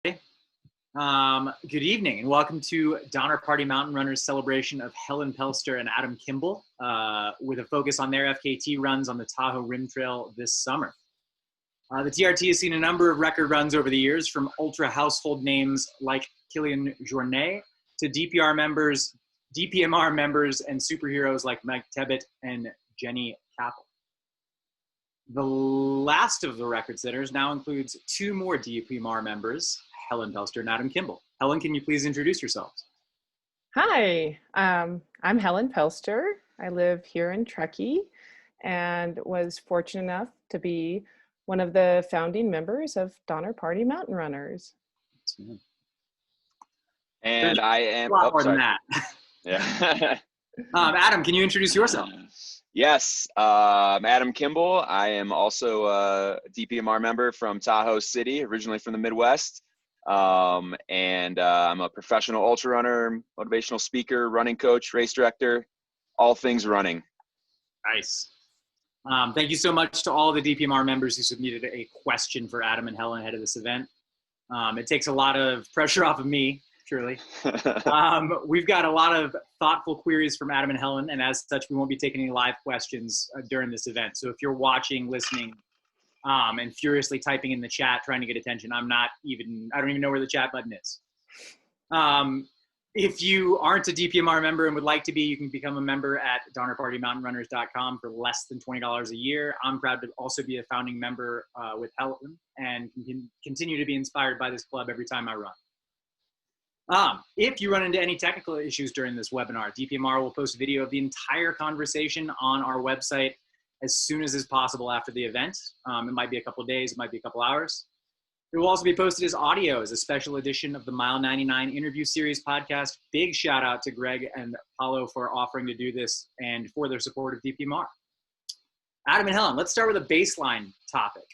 Good evening and welcome to Donner Party Mountain Runners celebration of Helen Pelster and Adam Kimble with a focus on their FKT runs on the Tahoe Rim Trail this summer. The TRT has seen a number of record runs over the years, from ultra household names like Kilian Jornet to DPMR members and superheroes like Mike Tebbett and Jenny Capel. The last of the record setters now includes two more DPMR members, Helen Pelster and Adam Kimble. Helen, can you please introduce yourselves? Hi, I'm Helen Pelster. I live here in Truckee and was fortunate enough to be one of the founding members of Donner Party Mountain Runners. And I am a lot more than that. Yeah. Adam, can you introduce yourself? Yes, I'm Adam Kimble. I am also a DPMR member from Tahoe City, originally from the Midwest. I'm a professional ultra runner, motivational speaker, running coach, race director, all things running. Nice. Thank you so much to all the DPMR members who submitted a question for Adam and Helen ahead of this event. It takes a lot of pressure off of me, truly. We've got a lot of thoughtful queries from Adam and Helen, and as such, we won't be taking any live questions during this event. So if you're watching, listening, and furiously typing in the chat, trying to get attention, I don't even know where the chat button is. If you aren't a DPMR member and would like to be, you can become a member at DonnerPartyMountainRunners.com for less than $20 a year. I'm proud to also be a founding member with Helen and can continue to be inspired by this club every time I run. If you run into any technical issues during this webinar, DPMR will post a video of the entire conversation on our website as soon as is possible after the event. It might be a couple of days, it might be a couple hours. It will also be posted as audio as a special edition of the Mile 99 interview series podcast. Big shout out to Greg and Paulo for offering to do this and for their support of DPMR. Adam and Helen, let's start with a baseline topic.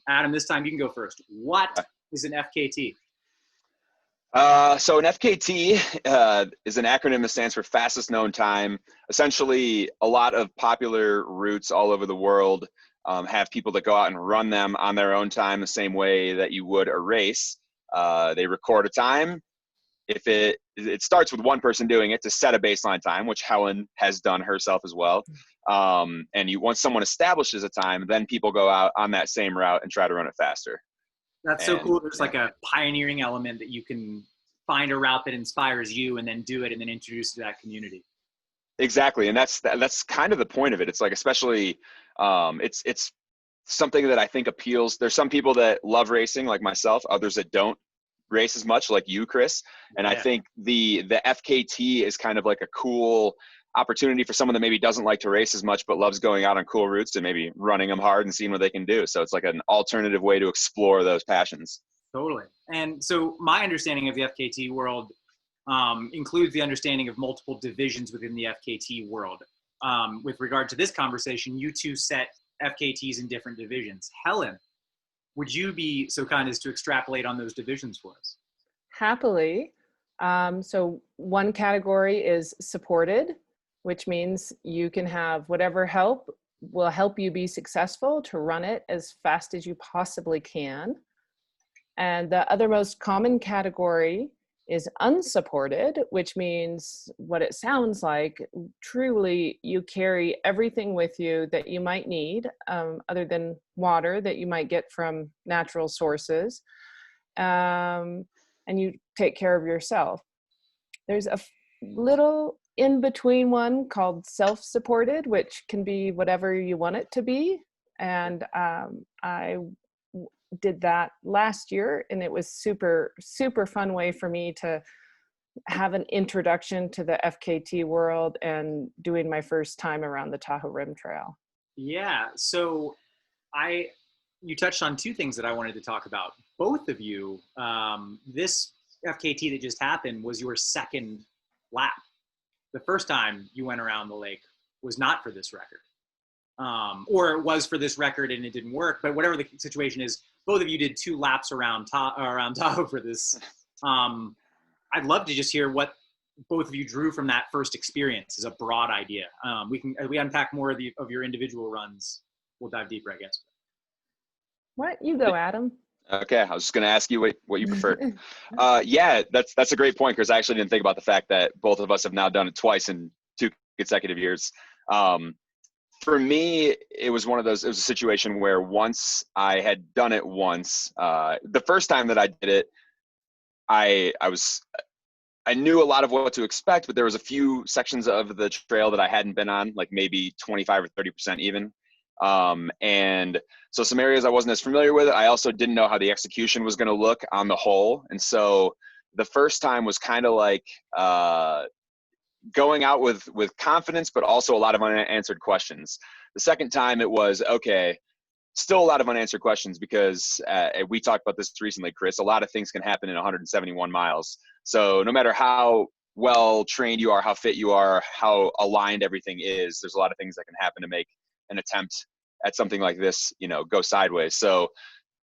Adam, this time you can go first. What is an FKT? So an FKT is an acronym that stands for fastest known time. Essentially, a lot of popular routes all over the world have people that go out and run them on their own time the same way that you would a race. They record a time. If it starts with one person doing it to set a baseline time, which Helen has done herself as well. Once someone establishes a time, then people go out on that same route and try to run it faster. That's so cool. There's like a pioneering element that you can find a route that inspires you and then do it and then introduce it to that community. Exactly. And that's kind of the point of it. It's like, especially, it's something that I think appeals. There's some people that love racing like myself, others that don't race as much like you, Chris. And I think the FKT is kind of like a cool opportunity for someone that maybe doesn't like to race as much, but loves going out on cool routes and maybe running them hard and seeing what they can do. So it's like an alternative way to explore those passions. Totally. And so my understanding of the FKT world includes the understanding of multiple divisions within the FKT world. With regard to this conversation, you two set FKTs in different divisions. Helen, would you be so kind as to extrapolate on those divisions for us? Happily. So one category is supported, which means you can have whatever help will help you be successful to run it as fast as you possibly can. And the other most common category is unsupported, which means what it sounds like, truly you carry everything with you that you might need, other than water that you might get from natural sources, and you take care of yourself. There's a little in-between one called self-supported, which can be whatever you want it to be. And I did that last year, and it was super fun way for me to have an introduction to the FKT world and doing my first time around the Tahoe Rim Trail. Yeah, so you touched on two things that I wanted to talk about. Both of you, this FKT that just happened was your second lap. The first time you went around the lake was not for this record. Or it was for this record and it didn't work, but whatever the situation is, both of you did 2 laps around Tahoe for this. I'd love to just hear what both of you drew from that first experience as a broad idea. As we unpack more of your individual runs, we'll dive deeper, I guess. What? You go, Adam. Okay, I was just going to ask you what you prefer. Yeah, that's a great point, because I actually didn't think about the fact that both of us have now done it twice in 2 consecutive years. For me, it was one of those. It was a situation where once I had done it once, the first time that I did it, I knew a lot of what to expect, but there was a few sections of the trail that I hadn't been on, like maybe 25 or 30% even. And so some areas I wasn't as familiar with. I also didn't know how the execution was going to look on the whole. And so the first time was kind of like going out with confidence, but also a lot of unanswered questions. The second time it was, okay, still a lot of unanswered questions, because we talked about this recently, Chris, a lot of things can happen in 171 miles. So no matter how well trained you are, how fit you are, how aligned everything is, there's a lot of things that can happen to make an attempt at something like this, go sideways. So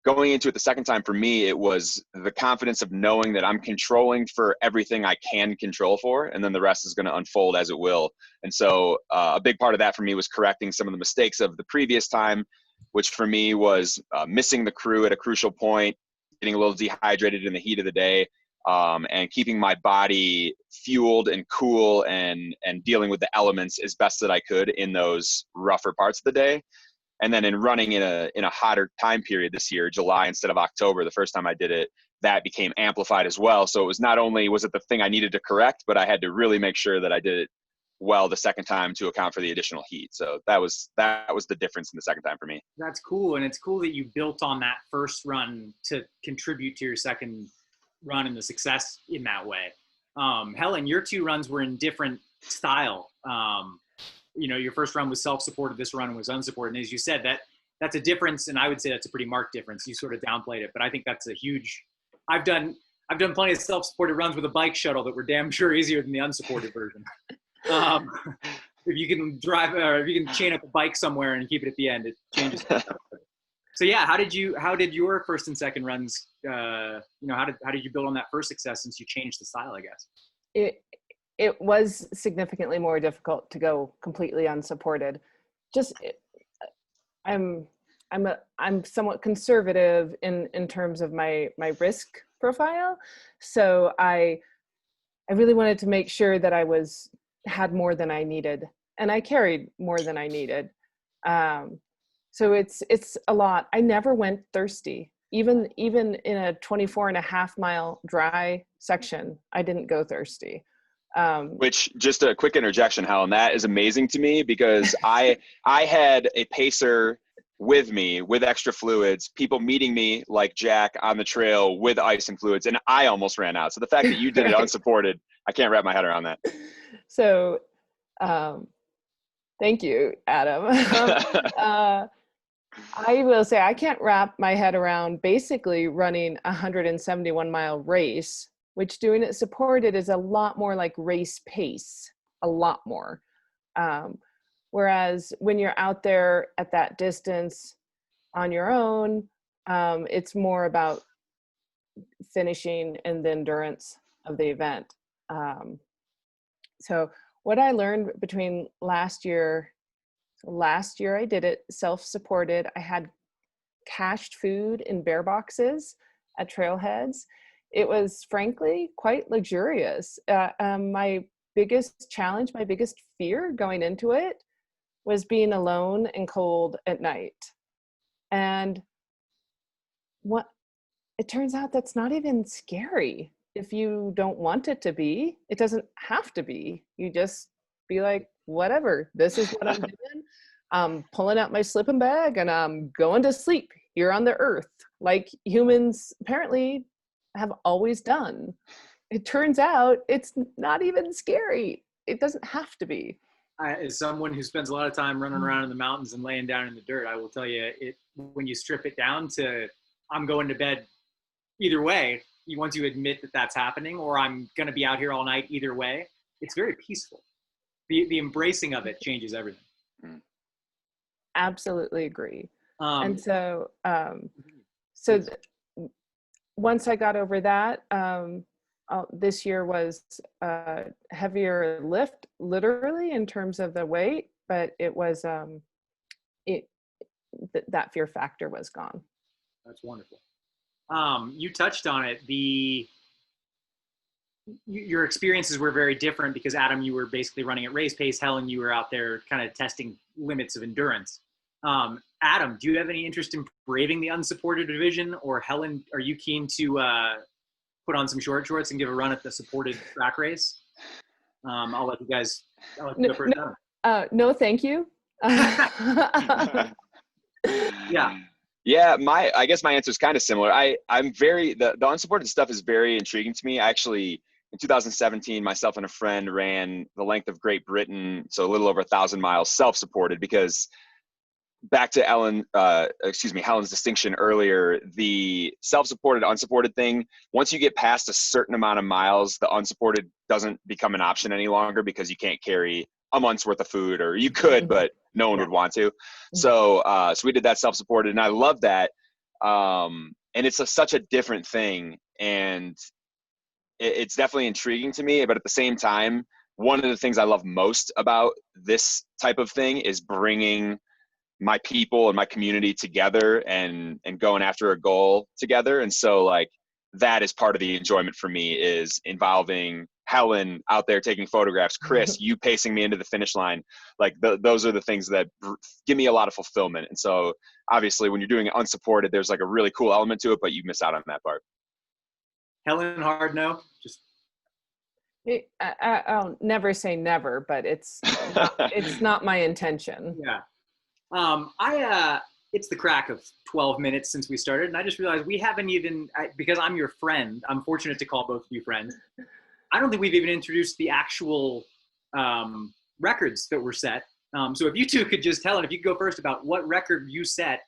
going into it the second time, for me, it was the confidence of knowing that I'm controlling for everything I can control for, and then the rest is going to unfold as it will. And so a big part of that for me was correcting some of the mistakes of the previous time, which for me was missing the crew at a crucial point, getting a little dehydrated in the heat of the day, and keeping my body fueled and cool and dealing with the elements as best that I could in those rougher parts of the day. And then in running in a hotter time period this year, July instead of October, the first time I did it, that became amplified as well. So it was not only was it the thing I needed to correct, but I had to really make sure that I did it well the second time to account for the additional heat. So that was the difference in the second time for me. That's cool. And it's cool that you built on that first run to contribute to your second run and the success in that way. Helen, your 2 runs were in different style. Your first run was self-supported, this run was unsupported. And as you said, that's a difference, and I would say that's a pretty marked difference. You sort of downplayed it, but I think that's a huge. I've done plenty of self-supported runs with a bike shuttle that were damn sure easier than the unsupported version. If you can drive, or if you can chain up a bike somewhere and keep it at the end, it changes. So yeah, how did your first and second runs? How did you build on that first success since you changed the style, I guess? It was significantly more difficult to go completely unsupported. I'm somewhat conservative in terms of my risk profile. So I really wanted to make sure that I had more than I needed, and I carried more than I needed. So it's a lot. I never went thirsty. Even in a 24.5 mile dry section, I didn't go thirsty. Which, just a quick interjection, Helen, that is amazing to me, because I had a pacer with me with extra fluids, people meeting me like Jack on the trail with ice and fluids, and I almost ran out. So the fact that you did it unsupported, I can't wrap my head around that. So thank you, Adam. I will say I can't wrap my head around basically running a 171 mile race, which doing it supported is a lot more like race pace, a lot more. Whereas when you're out there at that distance on your own, it's more about finishing and the endurance of the event. So what I learned between last year I did it self-supported. I had cached food in bear boxes at trailheads. It was frankly quite luxurious. My biggest challenge, my biggest fear going into it was being alone and cold at night. And it turns out that's not even scary. If you don't want it to be, it doesn't have to be. You just be like, whatever, this is what I'm doing. I'm pulling out my sleeping bag and I'm going to sleep here on the earth, like humans apparently have always done. It turns out it's not even scary. It doesn't have to be. As someone who spends a lot of time running around in the mountains and laying down in the dirt, I will tell you, when you strip it down to I'm going to bed either way, once you admit that that's happening, or I'm going to be out here all night either way, it's very peaceful. The embracing of it changes everything. Absolutely agree. And so, once I got over that, this year was a heavier lift, literally in terms of the weight, but it was that fear factor was gone. That's wonderful. You touched on it. Your experiences were very different because Adam, you were basically running at race pace. Helen, you were out there kind of testing limits of endurance. Adam, do you have any interest in braving the unsupported division, or Helen, are you keen to put on some shorts and give a run at the supported track race? I'll let you guys go first. No, thank you. Yeah. Yeah, I guess my answer is kind of similar. I'm very, the unsupported stuff is very intriguing to me. Actually, in 2017, myself and a friend ran the length of Great Britain, so a little over 1,000 miles self-supported, because back to Helen's distinction earlier, the self-supported, unsupported thing, once you get past a certain amount of miles, the unsupported doesn't become an option any longer because you can't carry a month's worth of food, or you could, but no one would want to. So we did that self-supported, and I love that. And it's such a different thing, and it's definitely intriguing to me. But at the same time, one of the things I love most about this type of thing is bringing my people and my community together and going after a goal together. And so like that is part of the enjoyment for me, is involving Helen out there taking photographs, Chris, you pacing me into the finish line. Like those are the things that give me a lot of fulfillment. And so obviously when you're doing it unsupported, there's like a really cool element to it, but you miss out on that part. Helen, hard no? I'll never say never, but it's not my intention. Yeah. It's the crack of 12 minutes since we started, and I just realized we haven't even, because I'm your friend, I'm fortunate to call both of you friends. I don't think we've even introduced the actual records that were set. So if you two could just tell, and if you could go first about what record you set.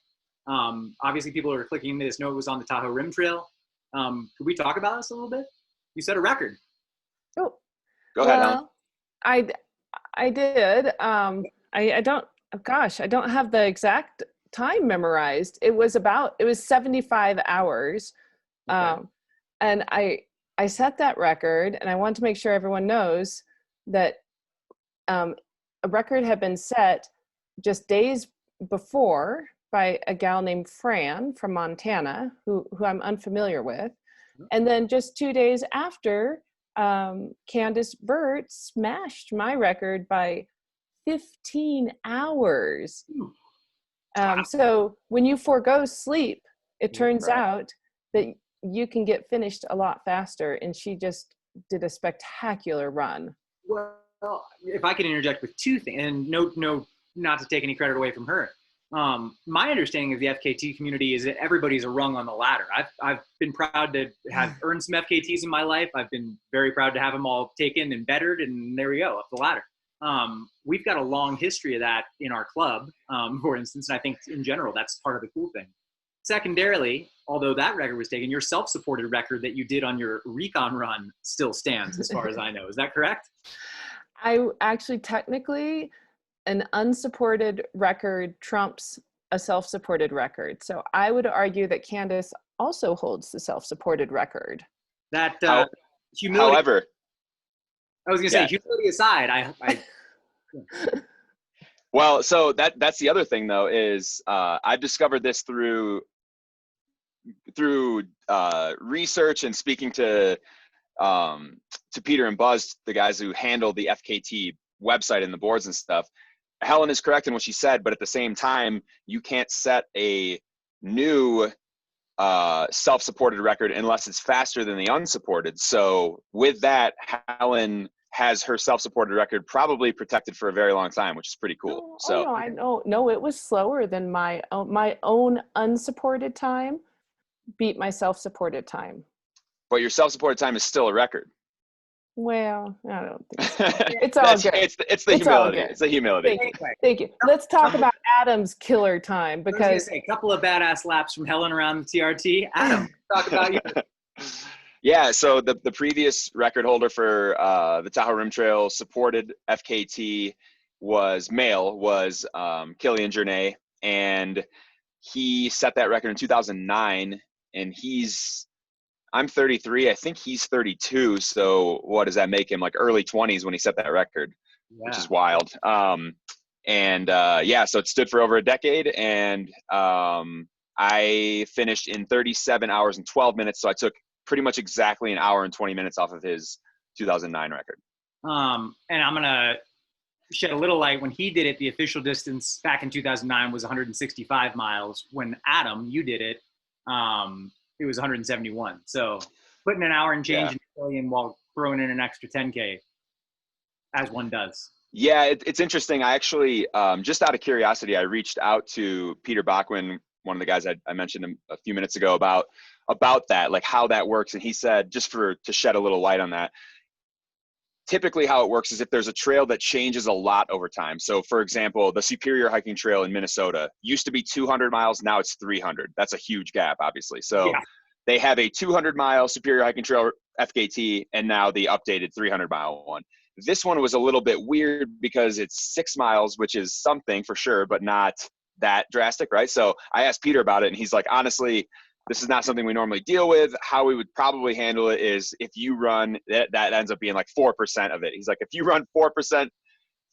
Obviously people are clicking into this, know it was on the Tahoe Rim Trail. Could we talk about this a little bit? You set a record. Oh, go ahead, Helen. I did. I don't have the exact time memorized. It was 75 hours. Okay. And I set that record, and I want to make sure everyone knows that a record had been set just days before by a gal named Fran from Montana, who I'm unfamiliar with. And then just 2 days after, Candace Burt smashed my record by 15 hours. So when you forego sleep, it turns out that you can get finished a lot faster, and she just did a spectacular run. Well, if I can interject with two things, and no, not to take any credit away from her. My understanding of the FKT community is that everybody's a rung on the ladder. I've been proud to have earned some FKTs in my life. I've been very proud to have them all taken and bettered, and there we go, up the ladder. We've got a long history of that in our club, for instance, and I think in general, that's part of the cool thing. Secondarily, although that record was taken, your self-supported record that you did on your recon run still stands, as far as I know. Is that correct? I actually, technically, an unsupported record trumps a self-supported record. So I would argue that Candace also holds the self-supported record. That humility. However, I was going to say, humility aside, Well, so that's the other thing though, is I've discovered this through research and speaking to Peter and Buzz, the guys who handle the FKT website and the boards and stuff. Helen is correct in what she said, but at the same time, you can't set a new self-supported record unless it's faster than the unsupported. So with that, Helen has her self-supported record probably protected for a very long time, which is pretty cool. No, it was slower than my own unsupported time beat my self-supported time. But your self-supported time is still a record. Well, I don't think so. It's all good. It's the humility. It's the humility. Thank you. Let's talk about Adam's killer time, because I was gonna say, a couple of badass laps from Helen around the TRT. Adam, talk about you. Yeah, so the previous record holder for the Tahoe Rim Trail supported FKT was Killian Journay, and he set that record in 2009, and I'm 33, I think he's 32, so what does that make him, like early 20s when he set that record, which is wild. So it stood for over a decade, and I finished in 37 hours and 12 minutes. So I took pretty much exactly an hour and 20 minutes off of his 2009 record. And I'm going to shed a little light. When he did it, the official distance back in 2009 was 165 miles. When Adam, you did it, it was 171. So putting an hour and change in a million while throwing in an extra 10K, as one does. Yeah, it's interesting. I actually, just out of curiosity, I reached out to Peter Bachman, one of the guys I mentioned a few minutes ago, about that, like how that works. And he said, just to shed a little light on that, typically how it works is if there's a trail that changes a lot over time. So for example, the Superior Hiking Trail in Minnesota used to be 200 miles. Now it's 300. That's a huge gap, obviously. So they have a 200-mile Superior Hiking Trail FKT and now the updated 300-mile one. This one was a little bit weird because it's 6 miles, which is something for sure, but not that drastic, right? So I asked Peter about it, and he's like, honestly, this is not something we normally deal with. How we would probably handle it is if you run, that ends up being like 4% of it. He's like, if you run 4%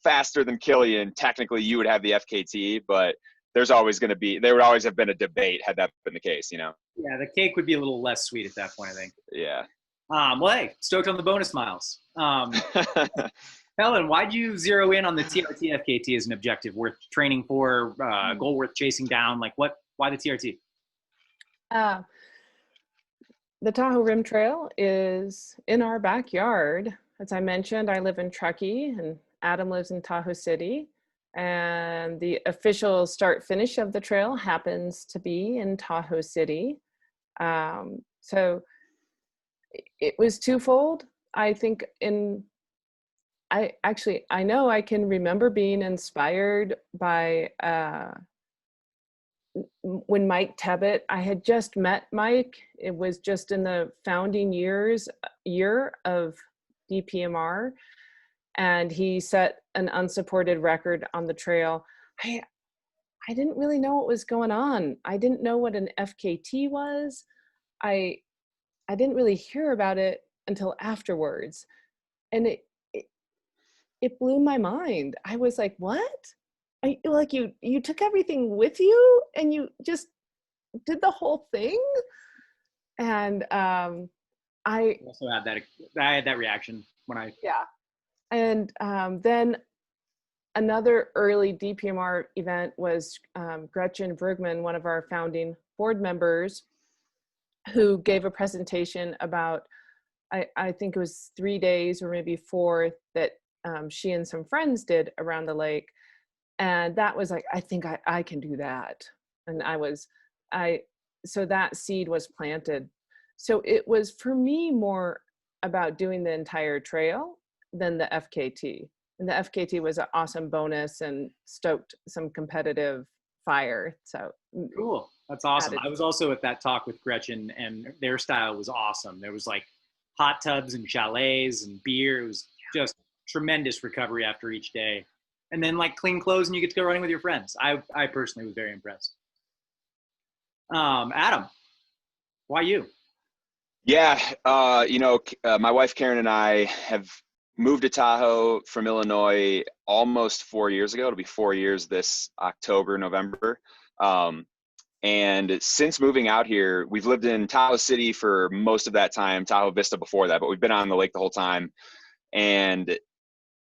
faster than Killian, technically you would have the FKT, but there would always have been a debate had that been the case, you know? Yeah, the cake would be a little less sweet at that point, I think. Yeah. Well, hey, stoked on the bonus miles. Helen, why'd you zero in on the TRT FKT as an objective worth training for, goal worth chasing down? Like why the TRT? The Tahoe Rim Trail is in our backyard. As I mentioned, I live in Truckee and Adam lives in Tahoe City. And the official start finish of the trail happens to be in Tahoe City. So it was twofold. I think I know I can remember being inspired by when Mike Tebbett, I had just met Mike. It was just in the founding year of DPMR, and he set an unsupported record on the trail. I didn't really know what was going on. I didn't know what an FKT was. I didn't really hear about it until afterwards, and it blew my mind. I was like, what? You took everything with you and you just did the whole thing? And I also had that reaction when I and then another early DPMR event was Gretchen Bergman, one of our founding board members, who gave a presentation about I think it was 3 days or maybe 4 that she and some friends did around the lake. And that was like, I think I can do that. And so that seed was planted. So it was for me more about doing the entire trail than the FKT. And the FKT was an awesome bonus and stoked some competitive fire. So cool. That's awesome. I was also at that talk with Gretchen, and their style was awesome. There was like hot tubs and chalets and beer. It was just tremendous recovery after each day. And then like clean clothes and you get to go running with your friends. I personally was very impressed. Adam, why you? Yeah. My wife Karen and I have moved to Tahoe from Illinois almost 4 years ago. It'll be 4 years this October, November. And since moving out here, we've lived in Tahoe City for most of that time, Tahoe Vista before that, but we've been on the lake the whole time. And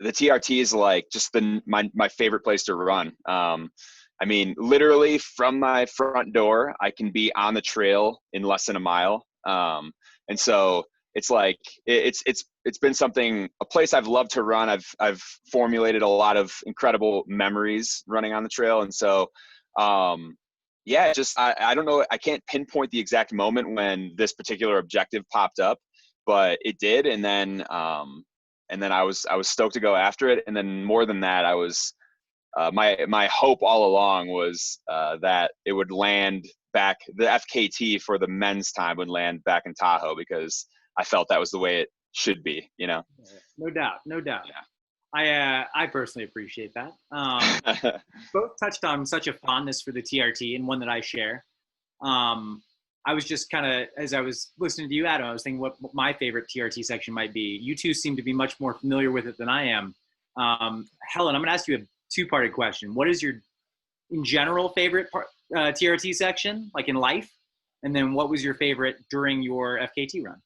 the TRT is like just my favorite place to run. I mean, literally from my front door, I can be on the trail in less than a mile. And so it's like, it's been a place I've loved to run. I've formulated a lot of incredible memories running on the trail. And so, I don't know. I can't pinpoint the exact moment when this particular objective popped up, but it did. And then I was stoked to go after it. And then more than that, I was, my hope all along was that it would land back, the FKT for the men's time would land back in Tahoe, because I felt that was the way it should be, you know? No doubt. Yeah. I personally appreciate that. Both touched on such a fondness for the TRT, and one that I share. I was just kind of, as I was listening to you, Adam, I was thinking what my favorite TRT section might be. You two seem to be much more familiar with it than I am. Helen, I'm going to ask you a two-parted question. What is your, in general, favorite TRT section, like in life? And then what was your favorite during your FKT run?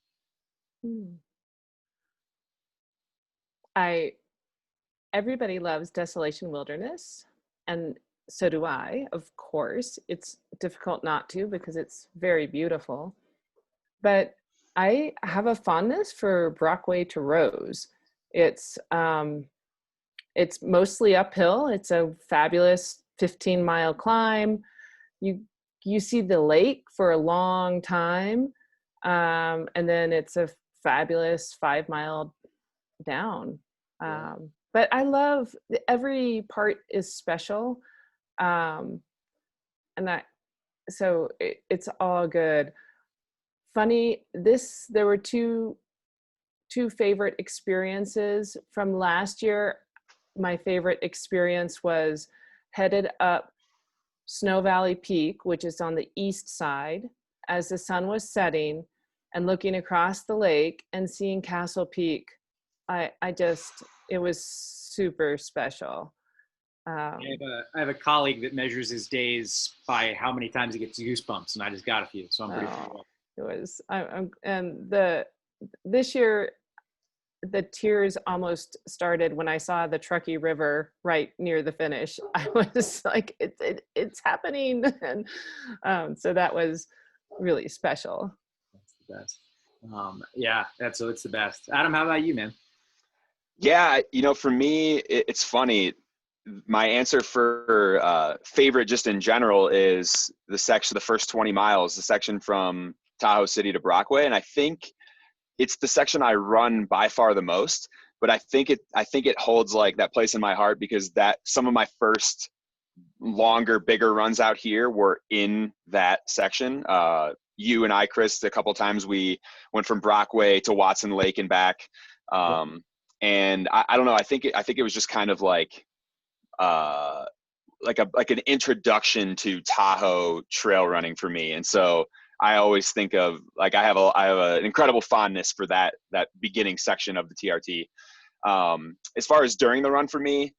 Everybody loves Desolation Wilderness, and so do I, of course. It's difficult not to because it's very beautiful. But I have a fondness for Brockway to Rose. It's mostly uphill. It's a fabulous 15-mile climb. You see the lake for a long time, and then it's a fabulous 5-mile down. But I love every part is special, and it's all good. Funny, there were two favorite experiences from last year. My favorite experience was headed up Snow Valley Peak, which is on the east side, as the sun was setting, and looking across the lake and seeing Castle Peak. It was super special. I have a colleague that measures his days by how many times he gets goosebumps, and I just got a few, so I'm pretty sure. It was, this year, the tears almost started when I saw the Truckee River right near the finish. I was like, it's happening, and so that was really special. That's the best. Yeah, it's the best. Adam, how about you, man? Yeah, for me, it's funny. My answer for favorite just in general is the first 20 miles, the section from Tahoe City to Brockway. And I think it's the section I run by far the most, but I think it holds like that place in my heart because some of my first longer, bigger runs out here were in that section. You and I, Chris, a couple times we went from Brockway to Watson Lake and back. And I don't know. I think it was just kind of like an introduction to Tahoe trail running for me. And so I always think of like I have an incredible fondness for that beginning section of the TRT. As far as during the run for me,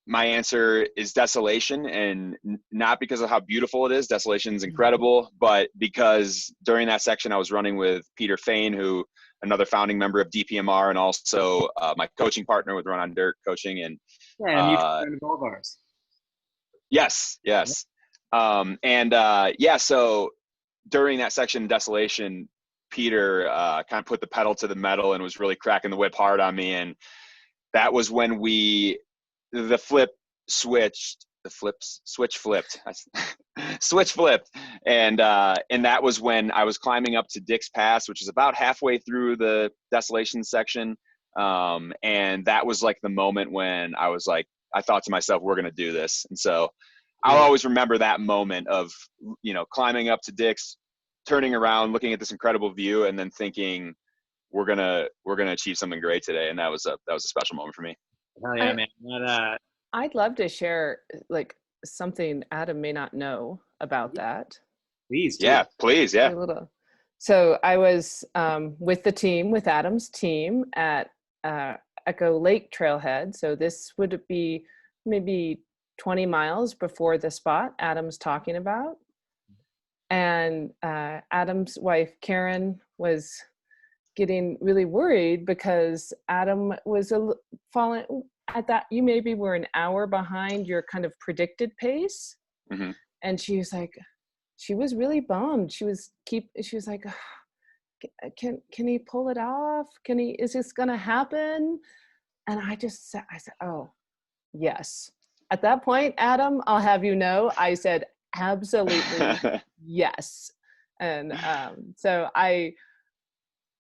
my answer is Desolation, and not because of how beautiful it is. Desolation is incredible, but because during that section I was running with Peter Fain, another founding member of DPMR, and also my coaching partner with Run on Dirt coaching. And you friend of all of ours. Yes. So during that section, Desolation, Peter kind of put the pedal to the metal and was really cracking the whip hard on me. And that was when switch flipped. And that was when I was climbing up to Dick's Pass, which is about halfway through the Desolation section. And that was like the moment when I thought to myself, we're going to do this. And so I'll always remember that moment of, climbing up to Dick's, turning around, looking at this incredible view, and then thinking we're going to achieve something great today. And that was a special moment for me. Hell yeah, man. I'd love to share like something Adam may not know about that. Please. Yeah, please. Yeah. So I was with Adam's team at Echo Lake Trailhead. So this would be maybe 20 miles before the spot Adam's talking about. And Adam's wife, Karen, was getting really worried because Adam was falling at that. You maybe were an hour behind your kind of predicted pace. Mm-hmm. And she was like, she was really bummed. She was like, can he pull it off? Is this going to happen? And I said, oh, yes. At that point, Adam, I'll have you know, I said, absolutely yes. And so I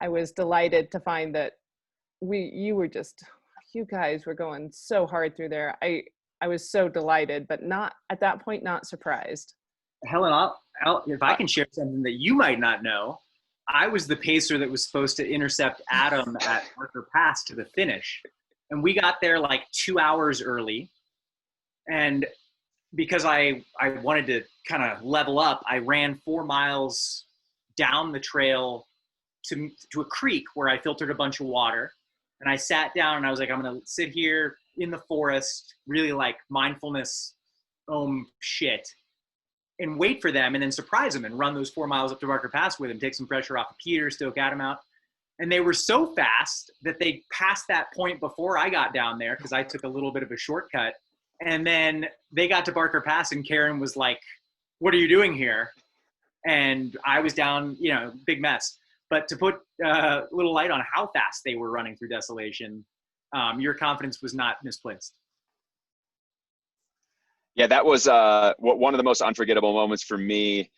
was delighted to find that you guys were going so hard through there. I was so delighted, but not at that point, not surprised. Helen, if I can share something that you might not know, I was the pacer that was supposed to intercept Adam at Parker Pass to the finish. And we got there like 2 hours early. And because I wanted to kind of level up, I ran 4 miles down the trail to a creek where I filtered a bunch of water. And I sat down and I was like, I'm going to sit here in the forest, really like mindfulness shit. and wait for them and then surprise them and run those 4 miles up to Barker Pass with them, take some pressure off of Peter, stoke Adam out. And they were so fast that they passed that point before I got down there because I took a little bit of a shortcut. And then they got to Barker Pass and Karen was like, "What are you doing here?" And I was down, you know, big mess. But to put a little light on how fast they were running through Desolation, your confidence was not misplaced. Yeah, that was one of the most unforgettable moments for me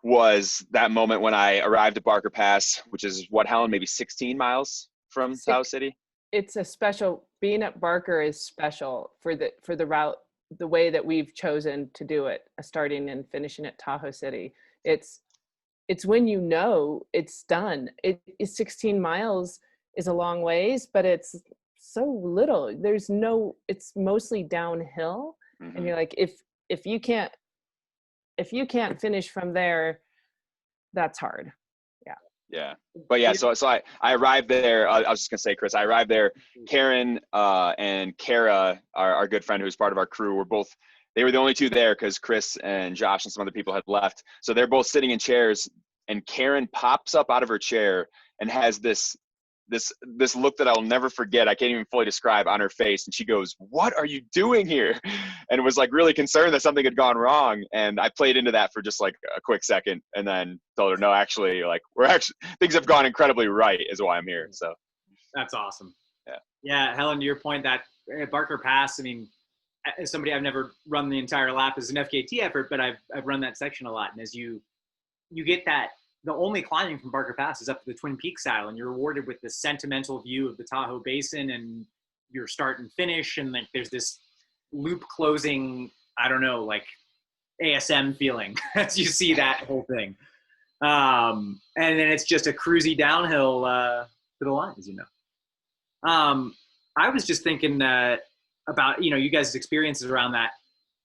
was that moment when I arrived at Barker Pass, which is what, Helen, maybe 16 miles from Tahoe City? It's a special, being at Barker is special for the route, the way that we've chosen to do it, starting and finishing at Tahoe City. It's when you know it's done. It's 16 miles is a long ways, but it's so little. It's mostly downhill. Mm-hmm. And you're like, if you can't finish from there, that's hard. Yeah. But yeah, so I arrived there. I was just gonna say, Chris, I arrived there. Karen and Kara, our good friend who's part of our crew, they were the only two there because Chris and Josh and some other people had left. So they're both sitting in chairs, and Karen pops up out of her chair and has this look that I'll never forget. I can't even fully describe on her face. And she goes, "What are you doing here?" And was like really concerned that something had gone wrong. And I played into that for just like a quick second and then told her, "No, actually, like things have gone incredibly right is why I'm here." So that's awesome. Yeah. Yeah. Helen, to your point, that at Barker Pass, I mean, as somebody, I've never run the entire lap as an FKT effort, but I've run that section a lot. And as you get that, the only climbing from Barker Pass is up to the Twin Peaks saddle, and you're rewarded with this sentimental view of the Tahoe Basin and your start and finish. And like, there's this loop closing, I don't know, like ASM feeling as you see that whole thing. And then it's just a cruisy downhill to the line, as you know. I was just thinking about, you guys' experiences around that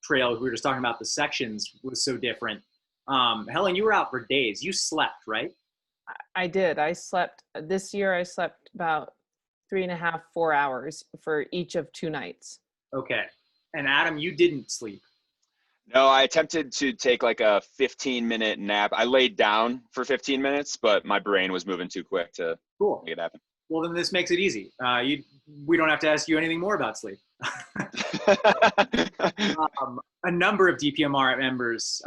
trail. We were just talking about the sections was so different. Helen, you were out for days. You slept, right? I did. I slept this year. I slept about 3.5, 4 hours for each of 2 nights. Okay. And Adam, you didn't sleep. No, I attempted to take like a 15-minute nap. I laid down for 15 minutes, but my brain was moving too quick to make it happen. Well, then this makes it easy. We don't have to ask you anything more about sleep. A number of DPMR members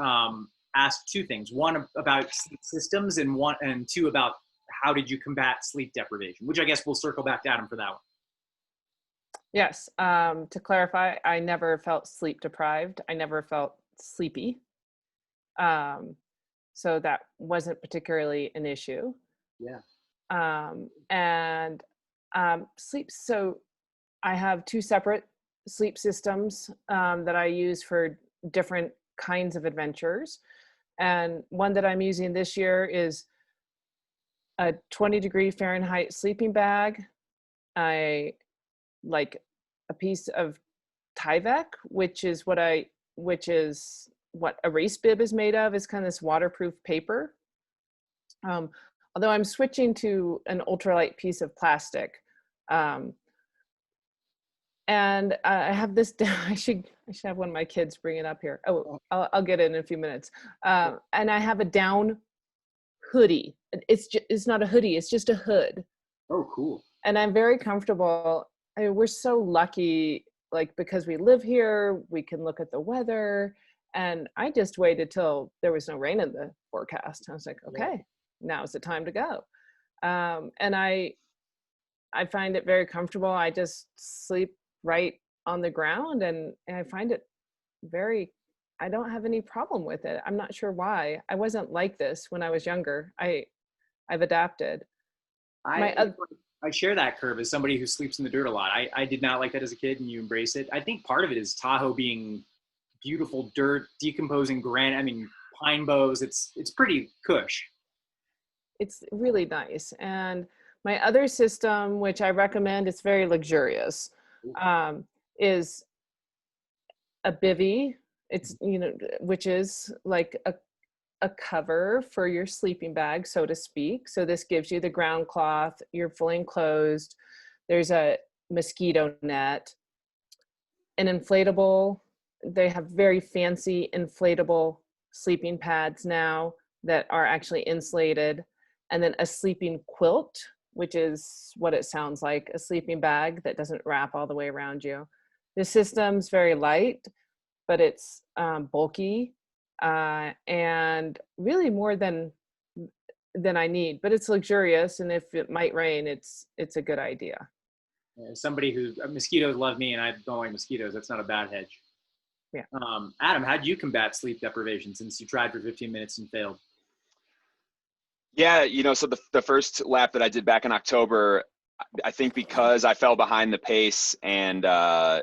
asked 2 things. One about sleep systems and 2 about how did you combat sleep deprivation, which I guess we'll circle back to Adam for that one. Yes. To clarify, I never felt sleep deprived. I never felt sleepy. So that wasn't particularly an issue. Yeah. And sleep. So I have 2 separate sleep systems that I use for different kinds of adventures. And one that I'm using this year is a 20-degree Fahrenheit sleeping bag. I like a piece of Tyvek, which is what a race bib is made of. It's kind of this waterproof paper. Although I'm switching to an ultralight piece of plastic. And I have this, I should have one of my kids bring it up here. Oh, I'll get it in a few minutes. And I have a down hoodie. It's not a hoodie, it's just a hood. Oh, cool. And I'm very comfortable. I mean, we're so lucky, like, because we live here, we can look at the weather. And I just waited till there was no rain in the forecast. I was like, okay, now's the time to go. And I find it very comfortable. I just sleep right on the ground, and I find it I don't have any problem with it. I'm not sure why. I wasn't like this when I was younger. I've adapted. I share that curve as somebody who sleeps in the dirt a lot. I did not like that as a kid, and you embrace it. I think part of it is Tahoe being beautiful dirt, decomposing granite. I mean, pine boughs. It's pretty cush. It's really nice. And my other system, which I recommend, it's very luxurious, is a bivy. It's, which is like a cover for your sleeping bag, so to speak. So this gives you the ground cloth, you're fully enclosed. There's a mosquito net, an inflatable they have very fancy inflatable sleeping pads now that are actually insulated, and then a sleeping quilt, which is what it sounds like, a sleeping bag that doesn't wrap all the way around you. The system's very light, but it's bulky, and really more than I need, but it's luxurious. And if it might rain, it's a good idea. Somebody who mosquitoes love me, and I don't like mosquitoes. That's not a bad hedge. Yeah. Adam, how do you combat sleep deprivation since you tried for 15 minutes and failed? Yeah, so the first lap that I did back in October, I think because I fell behind the pace and I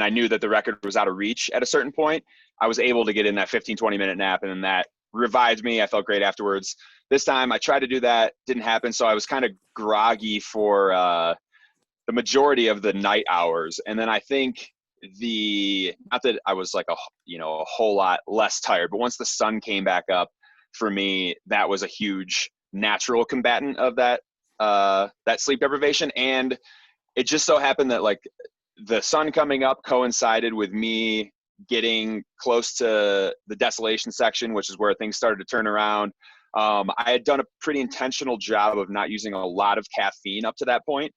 knew that the record was out of reach at a certain point, I was able to get in that 15, 20-minute nap, and then that revived me. I felt great afterwards. This time I tried to do that, didn't happen, so I was kind of groggy for the majority of the night hours. And then I think not that I was like a whole lot less tired, but once the sun came back up, for me, that was a huge natural combatant of that sleep deprivation. And it just so happened that like the sun coming up coincided with me getting close to the desolation section, which is where things started to turn around. I had done a pretty intentional job of not using a lot of caffeine up to that point.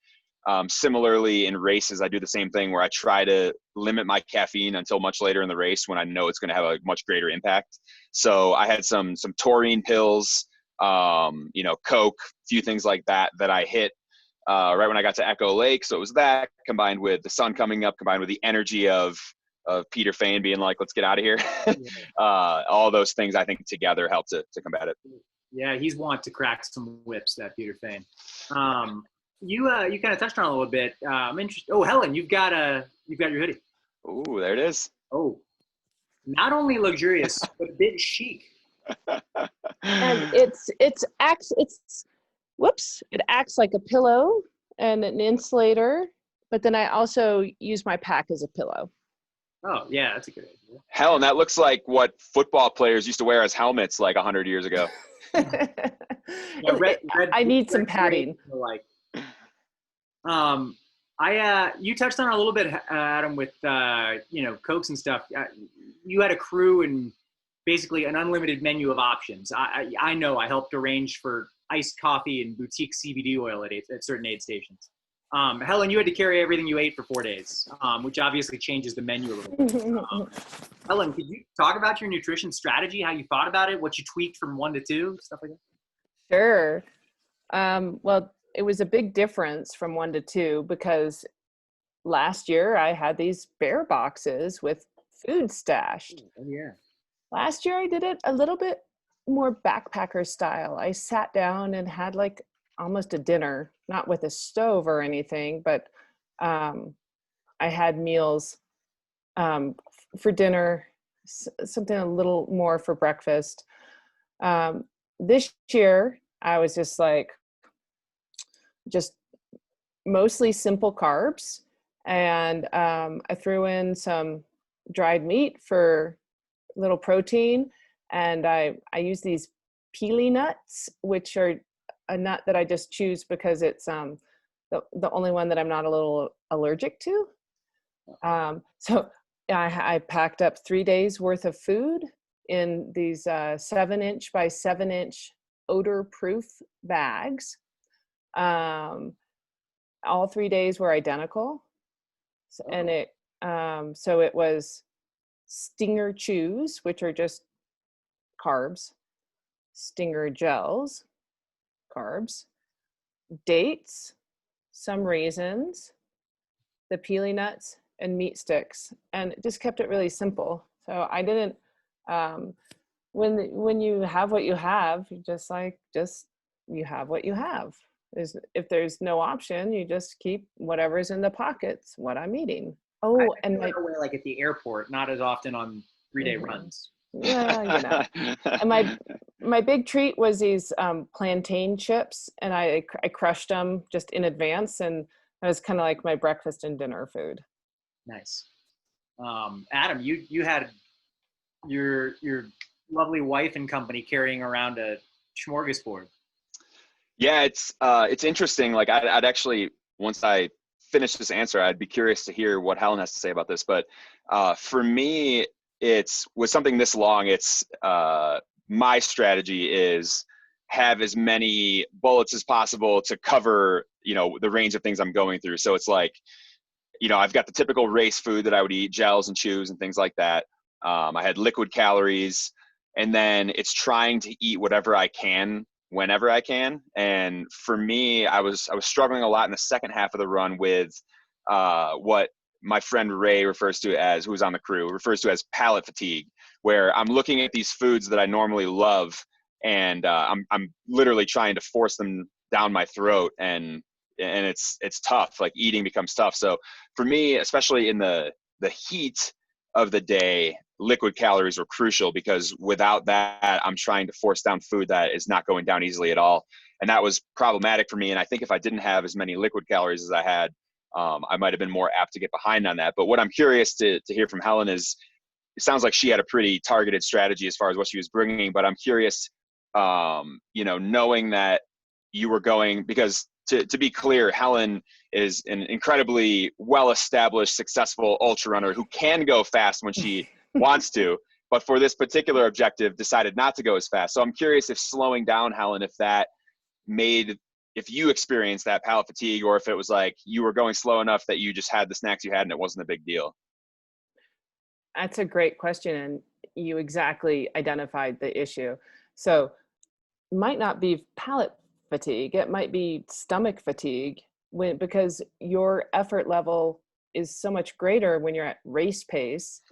Similarly, in races, I do the same thing where I try to limit my caffeine until much later in the race when I know it's going to have a much greater impact. So I had some taurine pills, Coke, a few things like that I hit right when I got to Echo Lake. So it was that combined with the sun coming up, combined with the energy of Peter Fain being like, let's get out of here. All those things I think together helped to combat it. Yeah, he's want to crack some whips, that Peter Fain. You kind of touched on it a little bit. I'm interested. Oh, Helen, you've got your hoodie. Ooh, there it is. Oh, not only luxurious but a bit chic. And it acts like a pillow and an insulator, but then I also use my pack as a pillow. Oh yeah, that's a good idea. Helen, that looks like what football players used to wear as helmets like 100 years ago. I need some padding. You touched on it a little bit, Adam, with Cokes and stuff. You had a crew and basically an unlimited menu of options. I know I helped arrange for iced coffee and boutique CBD oil at certain aid stations. Helen, you had to carry everything you ate for 4 days, which obviously changes the menu a little bit. Helen, could you talk about your nutrition strategy, how you thought about it, what you tweaked from 1 to 2, stuff like that? Sure. Well, it was a big difference from 1 to 2 because last year I had these bear boxes with food stashed. Oh, yeah. Last year I did it a little bit more backpacker style. I sat down and had like almost a dinner, not with a stove or anything, but I had meals for dinner, something a little more for breakfast. This year I was just mostly simple carbs, and I threw in some dried meat for a little protein, and I use these peely nuts, which are a nut that I just choose because it's the only one that I'm not a little allergic to. So I packed up 3 days worth of food in these 7-inch by 7-inch odor-proof bags. All 3 days were identical, and it was Stinger chews, which are just carbs, Stinger gels, carbs, dates, some raisins, the peely nuts, and meat sticks, and it just kept it really simple. So I didn't. When you have what you have, you you have what you have. If there's no option, you just keep whatever's in the pockets, what I'm eating. Oh, and like at the airport, not as often on 3-day runs. Yeah, And my big treat was these plantain chips, and I crushed them just in advance, and that was kind of like my breakfast and dinner food. Nice. Adam, you had your lovely wife and company carrying around a smorgasbord. Yeah, it's interesting. Like I'd actually, once I finish this answer, I'd be curious to hear what Helen has to say about this. But for me, with something this long, it's my strategy is have as many bullets as possible to cover, the range of things I'm going through. So it's like, I've got the typical race food that I would eat, gels and chews and things like that. I had liquid calories, and then it's trying to eat whatever I can whenever I can. And for me, I was struggling a lot in the second half of the run with what my friend Ray who's on the crew, refers to as palate fatigue, where I'm looking at these foods that I normally love, and I'm literally trying to force them down my throat, and it's tough. Like, eating becomes tough. So for me, especially in the heat of the day, liquid calories were crucial, because without that, I'm trying to force down food that is not going down easily at all. And that was problematic for me. And I think if I didn't have as many liquid calories as I had, I might have been more apt to get behind on that. But what I'm curious to hear from Helen is, it sounds like she had a pretty targeted strategy as far as what she was bringing, but I'm curious, knowing that you were going, because to be clear, Helen is an incredibly well-established, successful ultra runner who can go fast when she wants to, but for this particular objective decided not to go as fast. So I'm curious if slowing down, Helen, if you experienced that palate fatigue, or if it was like you were going slow enough that you just had the snacks you had and it wasn't a big deal. That's a great question, and you exactly identified the issue. So it might not be palate fatigue, it might be stomach fatigue, because your effort level is so much greater when you're at race pace,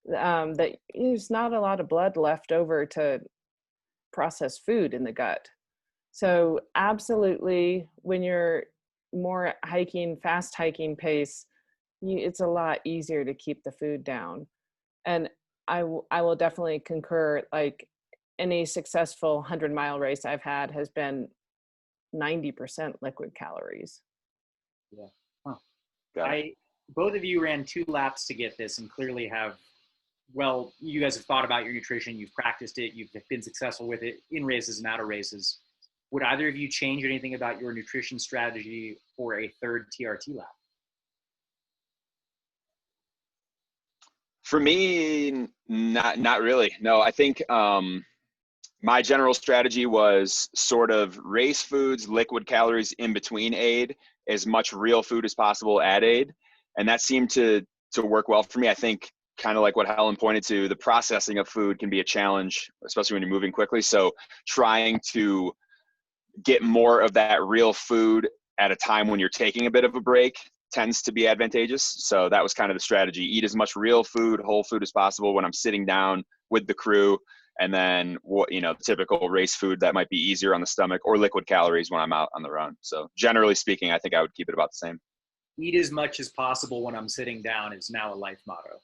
that there's not a lot of blood left over to process food in the gut. So absolutely, when you're more fast hiking pace, it's a lot easier to keep the food down. And I will definitely concur, like, any successful 100-mile race I've had has been 90% liquid calories. Yeah. Huh. Both of you ran 2 laps to get this, and clearly you guys have thought about your nutrition, you've practiced it, you've been successful with it in races and out of races. Would either of you change anything about your nutrition strategy for a 3rd TRT lap? For me, not really. No, I think my general strategy was sort of race foods, liquid calories in between aid, as much real food as possible at aid. And that seemed to work well for me. I think, kind of like what Helen pointed to, the processing of food can be a challenge, especially when you're moving quickly. So trying to get more of that real food at a time when you're taking a bit of a break tends to be advantageous. So that was kind of the strategy. Eat as much real food, whole food as possible when I'm sitting down with the crew. And then, the typical race food that might be easier on the stomach, or liquid calories when I'm out on the run. So generally speaking, I think I would keep it about the same. Eat as much as possible when I'm sitting down is now a life motto.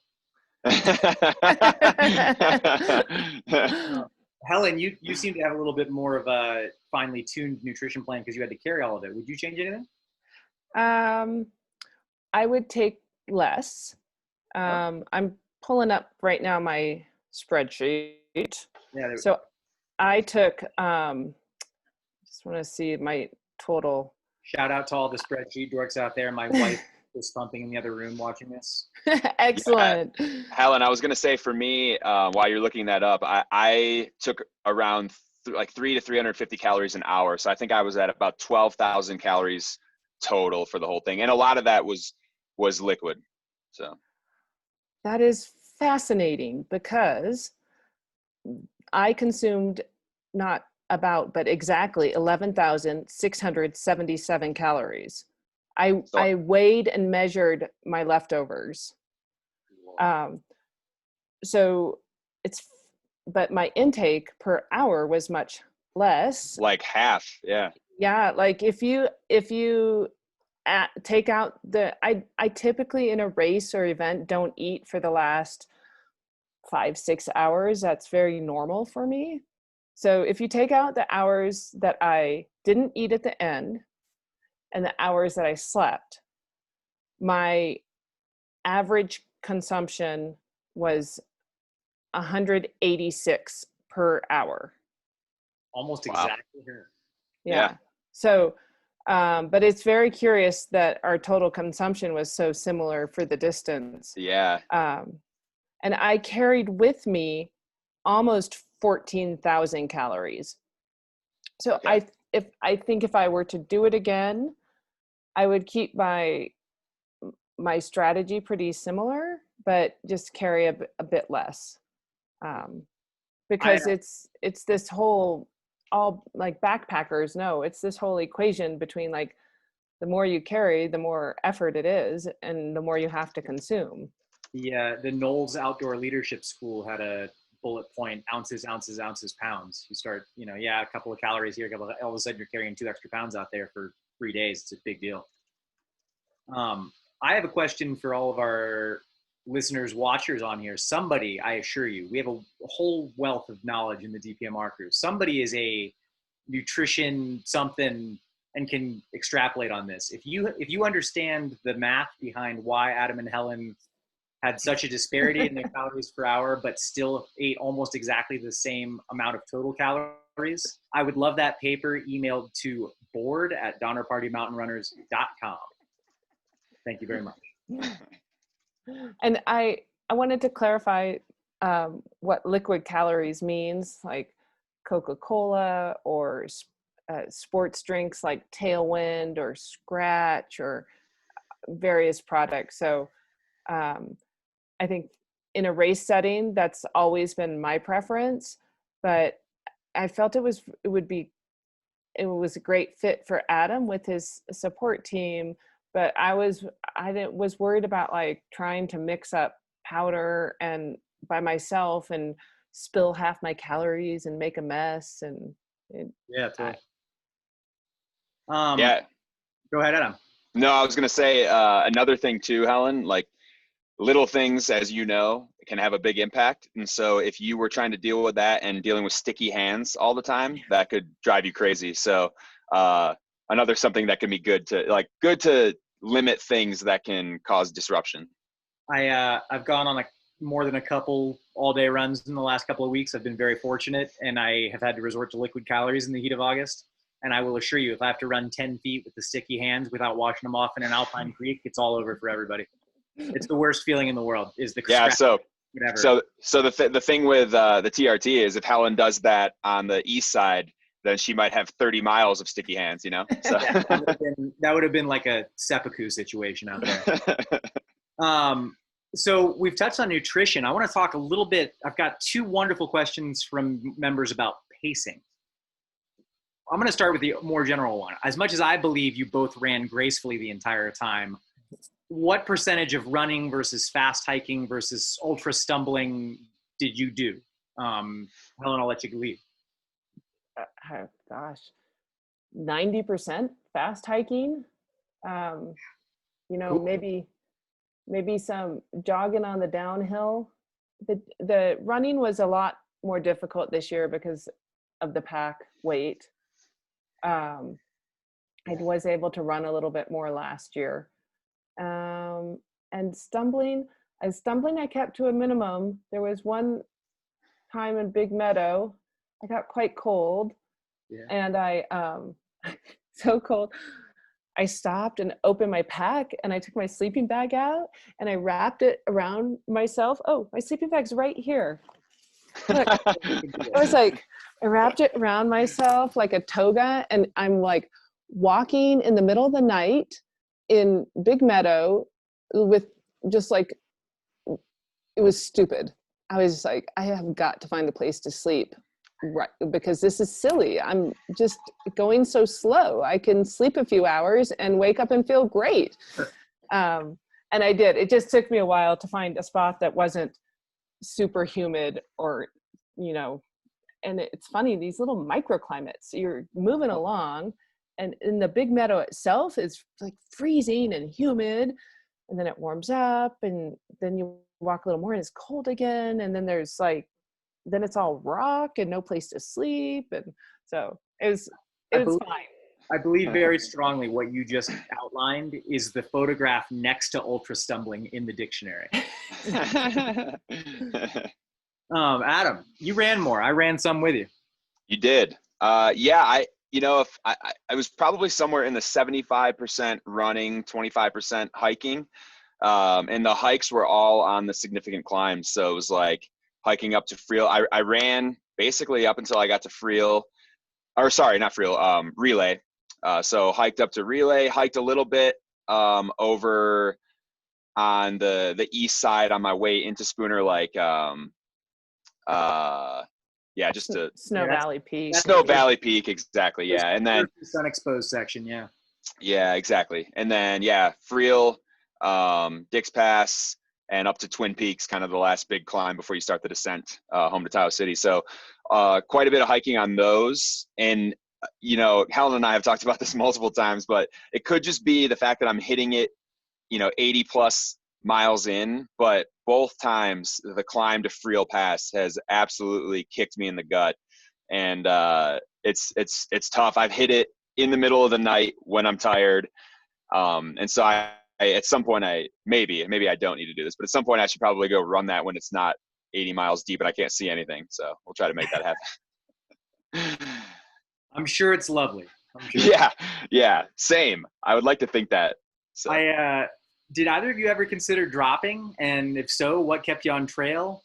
Helen, you seem to have a little bit more of a finely tuned nutrition plan because you had to carry all of it. Would you change anything? I would take less. I'm pulling up right now my spreadsheet. Yeah. So I took, just want to see my total. Shout out to all the spreadsheet dorks out there. My wife is pumping in the other room watching this. Excellent. Yeah. Helen, I was going to say, for me, while you're looking that up, I took around 3 to 350 calories an hour. So I think I was at about 12,000 calories total for the whole thing. And a lot of that was liquid. So that is fascinating, because I consumed but exactly 11,677 calories. I weighed and measured my leftovers. But my intake per hour was much less. Like half. Yeah. Yeah. Like if you take out I typically in a race or event don't eat for the last 5-6 hours. That's very normal for me. So if you take out the hours that I didn't eat at the end and the hours that I slept, my average consumption was 186 per hour. Almost exactly here. Yeah. So But it's very curious that our total consumption was so similar for the distance. Yeah. And I carried with me almost 14,000 calories. So Okay. I think if I were to do it again, I would keep my strategy pretty similar, but just carry a bit less. Because it's this whole, all like backpackers know, it's this whole equation between like the more you carry, the more effort it is, and the more you have to consume. Yeah, the Knowles Outdoor Leadership School had a bullet point: ounces, ounces, ounces, pounds. You start, a couple of calories here, all of a sudden you're carrying 2 extra pounds out there for 3 days. It's a big deal. I have a question for all of our listeners, watchers on here. Somebody, I assure you, we have a whole wealth of knowledge in the DPMR crew. Somebody is a nutrition something and can extrapolate on this. If you understand the math behind why Adam and Helen had such a disparity in their calories per hour, but still ate almost exactly the same amount of total calories, I would love that paper emailed to board@donnerpartymountainrunners.com. Thank you very much. And I wanted to clarify what liquid calories means, like Coca-Cola or sports drinks like Tailwind or Scratch or various products. So I think in a race setting, that's always been my preference, but I felt it was a great fit for Adam with his support team. But I was worried about like trying to mix up powder and by myself and spill half my calories and make a mess. And yeah, totally. Yeah. Go ahead, Adam. No, I was going to say another thing too, Helen, like little things, as you know, can have a big impact. And so if you were trying to deal with that and dealing with sticky hands all the time, that could drive you crazy. So another something that can be good to limit things that can cause disruption. I've gone on more than a couple all-day runs in the last couple of weeks. I've been very fortunate, and I have had to resort to liquid calories in the heat of August. And I will assure you, if I have to run 10 feet with the sticky hands without washing them off in an alpine creek, it's all over for everybody. It's the worst feeling in the world. Is the yeah. So whatever. So the thing with the TRT is if Helen does that on the east side, then she might have 30 miles of sticky hands, So yeah, that would have been like a seppuku situation out there. So we've touched on nutrition. I want to talk a little bit. I've got 2 wonderful questions from members about pacing. I'm going to start with the more general one. As much as I believe you both ran gracefully the entire time, what percentage of running versus fast hiking versus ultra stumbling did you do? Helen, I'll let you lead. Gosh, 90% fast hiking. Cool. maybe some jogging on the downhill. The running was a lot more difficult this year because of the pack weight. I was able to run a little bit more last year. And stumbling I kept to a minimum. There was one time in Big Meadow, I got quite cold. Yeah. And I, so cold, I stopped and opened my pack and I took my sleeping bag out and I wrapped it around myself. Oh, my sleeping bag's right here. Look, I wrapped it around myself like a toga, and I'm like walking in the middle of the night in Big Meadow with just like, it was stupid. I was just like, I have got to find a place to sleep, right? Because this is silly. I'm just going so slow. I can sleep a few hours and wake up and feel great. And I did. It just took me a while to find a spot that wasn't super humid or, and it's funny, these little microclimates, you're moving along and in the Big Meadow itself is like freezing and humid, and then it warms up and then you walk a little more and it's cold again. And then then it's all rock and no place to sleep. And so it was fine. I believe very strongly what you just outlined is the photograph next to ultra stumbling in the dictionary. Adam, you ran more. I ran some with you. You did. Yeah, if I was probably somewhere in the 75% running, 25% hiking. And the hikes were all on the significant climbs. So it was like hiking up to Friel. I ran basically up until I got to Friel, or sorry, not Friel, Relay. So hiked up to Relay, hiked a little bit over on the east side on my way into Spooner, like just to Snow Valley Peak. Snow Valley Peak, exactly. Yeah, and then sun exposed section. Yeah, exactly. And then Friel, Dix Pass, and up to Twin Peaks, kind of the last big climb before you start the descent home to Tahoe City. So quite a bit of hiking on those. And Helen and I have talked about this multiple times, but it could just be the fact that I'm hitting it 80 plus miles in, but both times the climb to Friel Pass has absolutely kicked me in the gut. And it's tough. I've hit it in the middle of the night when I'm tired. And so I at some point maybe I don't need to do this, but at some point I should probably go run that when it's not 80 miles deep and I can't see anything. So we'll try to make that happen. I'm sure it's lovely. Yeah. Same. I would like to think that. So. Did either of you ever consider dropping? And if so, what kept you on trail?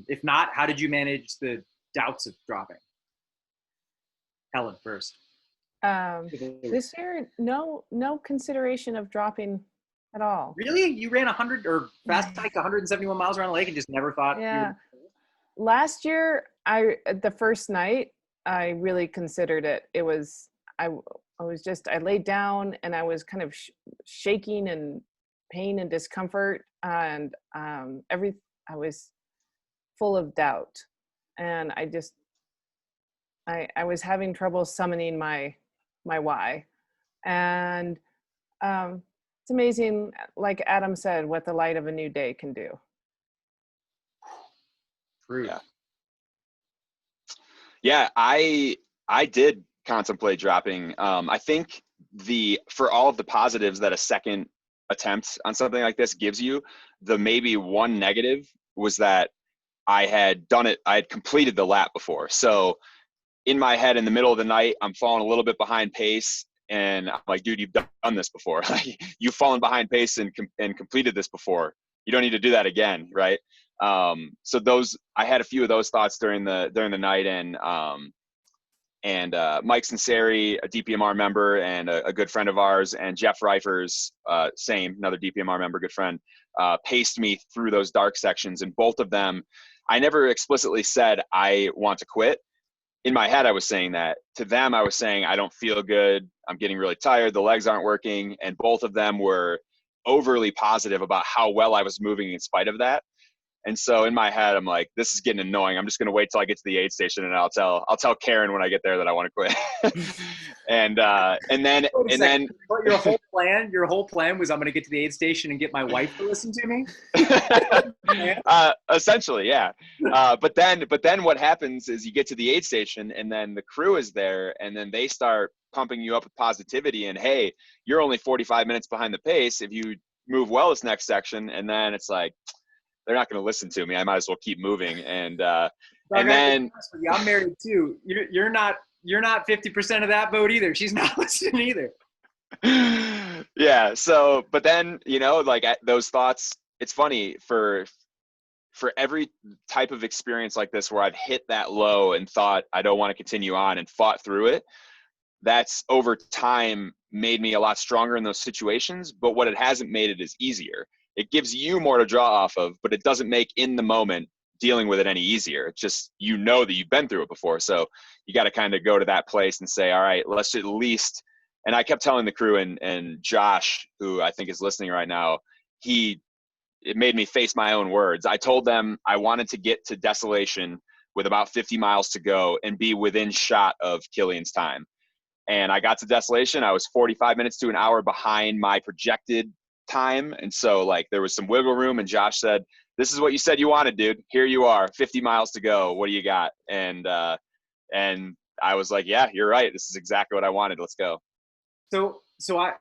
If not, how did you manage the doubts of dropping? Helen first. This year, no consideration of dropping at all. Really? You ran 100 or fast hiked 171 miles around the lake and just never thought? Yeah. Last year, the first night, I really considered it. It was, I laid down and I was kind of shaking and pain and discomfort, and I was full of doubt, and I was having trouble summoning my why. And it's amazing, like Adam said, what the light of a new day can do. True. Yeah, I did contemplate dropping. I think for all of the positives that a second attempt on something like this gives you, the maybe one negative was that I had done it. I had completed the lap before. So in my head, in the middle of the night, I'm falling a little bit behind pace. And I'm like, dude, you've done this before. Like, you've fallen behind pace and completed this before. You don't need to do that again, right? So I had a few of those thoughts during the night, and Mike Sinceri, a DPMR member and a good friend of ours, and Jeff Reifers, another DPMR member, good friend, paced me through those dark sections. And both of them, I never explicitly said I want to quit. In my head, I was saying that. To them, I was saying, I don't feel good. I'm getting really tired. The legs aren't working. And both of them were overly positive about how well I was moving in spite of that. And so in my head, I'm like, this is getting annoying. I'm just going to wait till I get to the aid station, and I'll tell Karen when I get there that I want to quit. and then But your whole plan was, I'm going to get to the aid station and get my wife to listen to me. Essentially, yeah. But then what happens is you get to the aid station, and then the crew is there, and then they start pumping you up with positivity. And hey, you're only 45 minutes behind the pace if you move well this next section. And then it's like, they're not going to listen to me. I might as well keep moving. And then I'm married too. You're not 50% of that boat either. She's not listening either. Yeah. So, but then, like those thoughts, it's funny for every type of experience like this, where I've hit that low and thought I don't want to continue on and fought through it. That's over time made me a lot stronger in those situations. But what it hasn't made it is easier. It gives you more to draw off of, but it doesn't make in the moment dealing with it any easier. It's just, that you've been through it before. So you got to kind of go to that place and say, all right, let's at least, and I kept telling the crew, and Josh, who I think is listening right now, it made me face my own words. I told them I wanted to get to Desolation with about 50 miles to go and be within shot of Killian's time. And I got to Desolation. I was 45 minutes to an hour behind my projected time. And so like there was some wiggle room, and Josh said, this is what you said you wanted, dude. Here you are, 50 miles to go. What do you got? And I was like, yeah, you're right. This is exactly what I wanted. Let's go. So I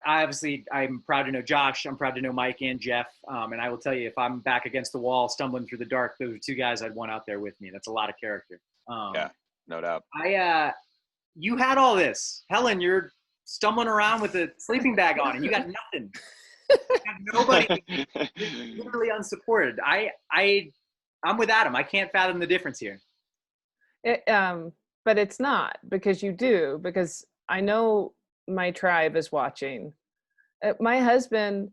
obviously, I'm proud to know Josh. I'm proud to know Mike and Jeff. And I will tell you, if I'm back against the wall, stumbling through the dark, those are two guys I'd want out there with me. That's a lot of character. Yeah, no doubt. you had all this. Helen, you're stumbling around with a sleeping bag on and you got nothing. You have nobody. You're literally unsupported. I'm with Adam. I can't fathom the difference here. But it's not, because you do, because I know my tribe is watching. My husband,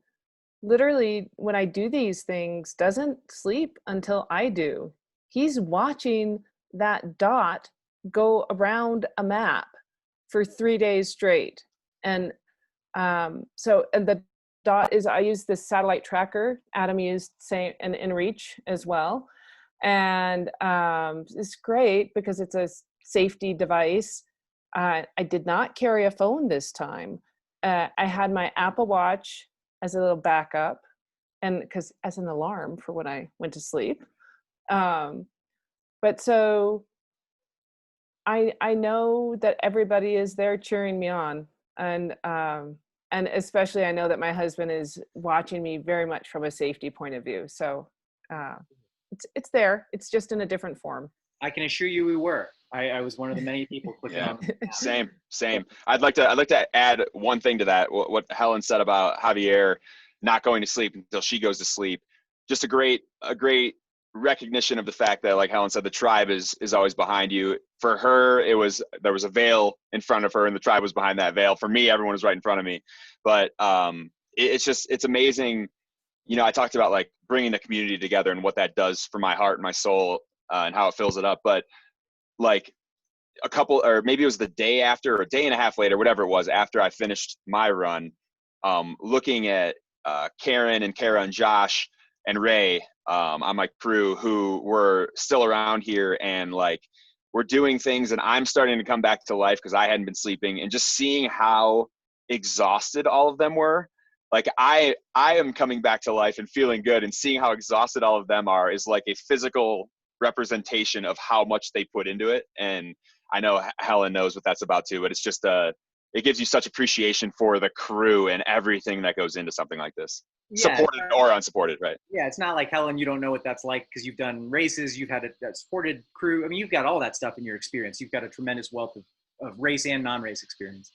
literally, when I do these things, doesn't sleep until I do. He's watching that dot go around a map for 3 days straight. And and the dot is, I use this satellite tracker. Adam used same and InReach as well. And it's great because it's a safety device. I did not carry a phone this time. I had my Apple Watch as a little backup, and because as an alarm for when I went to sleep. But so I know that everybody is there cheering me on, and especially I know that my husband is watching me very much from a safety point of view. So it's there. It's just in a different form. I can assure you we were. I was one of the many people clicking on. Same. I'd like to add one thing to that. What Helen said about Javier not going to sleep until she goes to sleep. Just a great recognition of the fact that, like Helen said, the tribe is always behind you. For her, there was a veil in front of her, and the tribe was behind that veil. For me, everyone was right in front of me. But it's amazing. You know, I talked about like bringing the community together and what that does for my heart and my soul, and how it fills it up. But like a couple, or maybe it was the day after or a day and a half later, whatever it was, after I finished my run, looking at Karen and Kara and Josh and Ray on my crew who were still around here, and like we're doing things, and I'm starting to come back to life because I hadn't been sleeping, and just seeing how exhausted all of them were. Like I am coming back to life and feeling good, and seeing how exhausted all of them are is like a physical representation of how much they put into it. And I know Helen knows what that's about too, but it's just it gives you such appreciation for the crew and everything that goes into something like this. Yeah, supported or unsupported, right? Yeah, it's not like, Helen, you don't know what that's like because you've done races, you've had a supported crew. I mean, you've got all that stuff in your experience. You've got a tremendous wealth of race and non-race experience.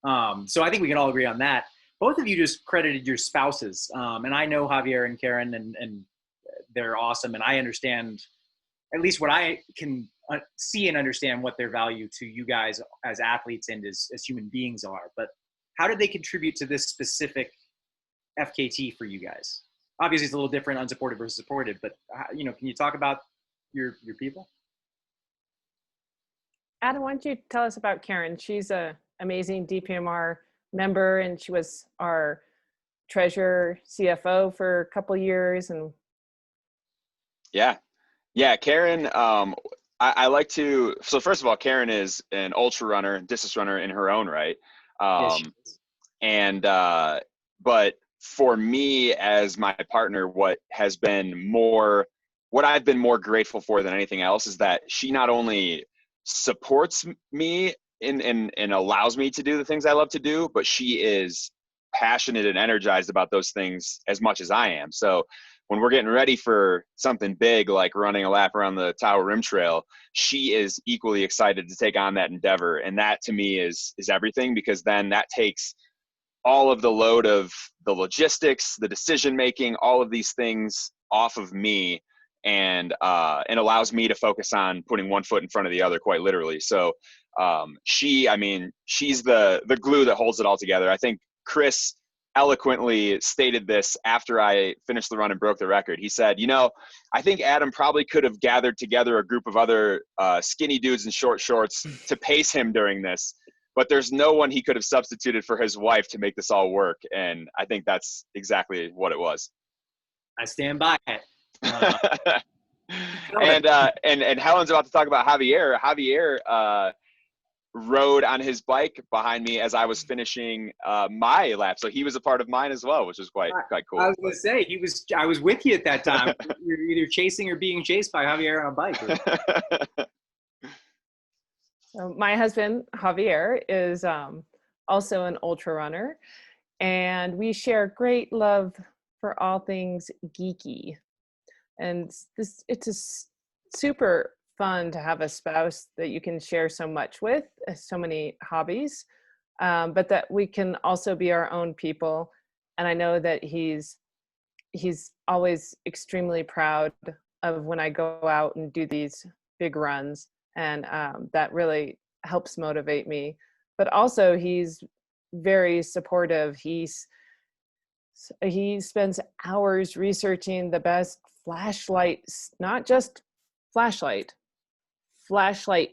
So I think we can all agree on that. Both of you just credited your spouses. And I know Javier and Karen, and they're awesome. And I understand, at least what I can see and understand, what their value to you guys as athletes and as human beings are. But how did they contribute to this specific FKT for you guys? Obviously, it's a little different, unsupported versus supported. But can you talk about your people? Adam, why don't you tell us about Karen? She's an amazing DPMR member, and she was our treasurer CFO for a couple of years. And yeah, Karen, I like to, so first of all, Karen is an ultra runner, distance runner in her own right. Yes, But for me as my partner, what I've been more grateful for than anything else is that she not only supports me and allows me to do the things I love to do, but she is passionate and energized about those things as much as I am. So when we're getting ready for something big, like running a lap around the Tahoe Rim Trail, she is equally excited to take on that endeavor. And that to me is everything, because then that takes all of the load of the logistics, the decision-making, all of these things off of me, and allows me to focus on putting one foot in front of the other, quite literally. So she's the glue that holds it all together. I think Chris eloquently stated this after I finished the run and broke the record. He said, I think Adam probably could have gathered together a group of other skinny dudes in short shorts to pace him during this, but there's no one he could have substituted for his wife to make this all work. And I think that's exactly what it was. I stand by it. And Helen's about to talk about Javier. Javier rode on his bike behind me as I was finishing my lap, so he was a part of mine as well, which was quite cool. I was going to say, I was with you at that time. You're either chasing or being chased by Javier on a bike. So my husband Javier is also an ultra runner, and we share great love for all things geeky. And it's a super fun to have a spouse that you can share so much with, so many hobbies, but that we can also be our own people. And I know that he's always extremely proud of when I go out and do these big runs, and that really helps motivate me. But also he's very supportive. He spends hours researching the best flashlights, not just flashlight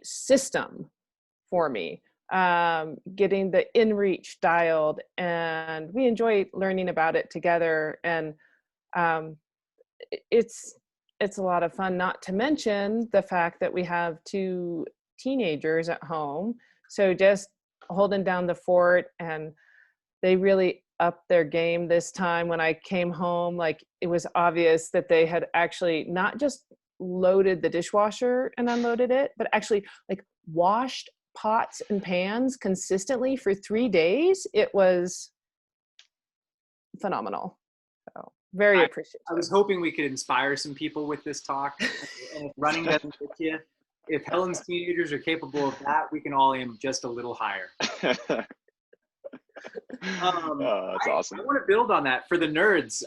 system for me, getting the inReach dialed, and we enjoy learning about it together. And it's a lot of fun, not to mention the fact that we have 2 teenagers at home. So just holding down the fort, and they really upped their game this time. When I came home, like, it was obvious that they had actually not just loaded the dishwasher and unloaded it, but actually like washed pots and pans consistently for 3 days. It was phenomenal. So very appreciative. I was hoping we could inspire some people with this talk. And if running doesn't get you, if Helen's teenagers are capable of that, we can all aim just a little higher. That's awesome. I want to build on that for the nerds.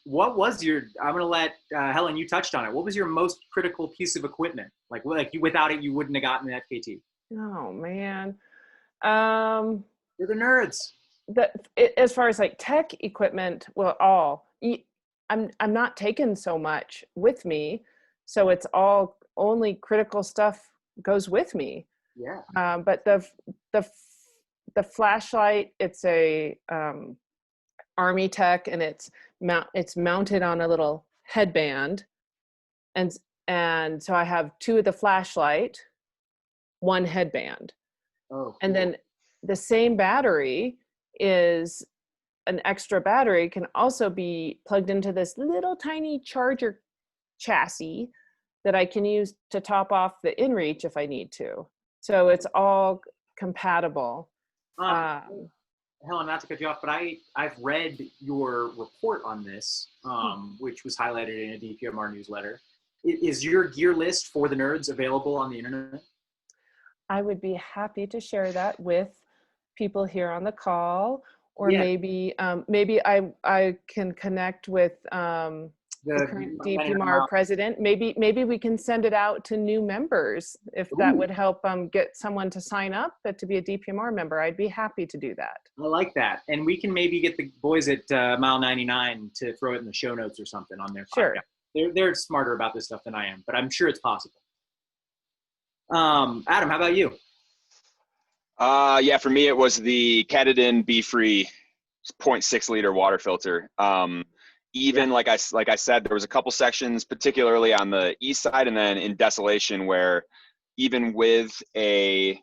What was your, I'm going to let Helen, you touched on it. What was your most critical piece of equipment? Like without it, you wouldn't have gotten an FKT. Oh man. For the nerds. As far as like tech equipment, well, I'm not taking so much with me, so it's all only critical stuff goes with me. Yeah. But the flashlight, it's a Army Tech, and it's mounted on a little headband, and so I have 2 of the flashlight, 1 headband. Oh, cool. And then the same battery is an extra battery, can also be plugged into this little tiny charger chassis that I can use to top off the inReach if I need to. So it's all compatible. Helen, not to cut you off, but I've read your report on this, which was highlighted in a DPMR newsletter. Is your gear list for the nerds available on the internet? I would be happy to share that with people here on the call, or maybe I can connect with the current DPMR president. Maybe we can send it out to new members if that would help get someone to sign up to be a DPMR member. I'd be happy to do that. I like that. And we can maybe get the boys at Mile 99 to throw it in the show notes or something on their podcast. Sure. They're smarter about this stuff than I am, but I'm sure it's possible. Adam, how about you? Yeah, for me, it was the Katadyn Be-Free 0.6 liter water filter. Like I said, there was a couple sections, particularly on the east side, and then in Desolation, where even with a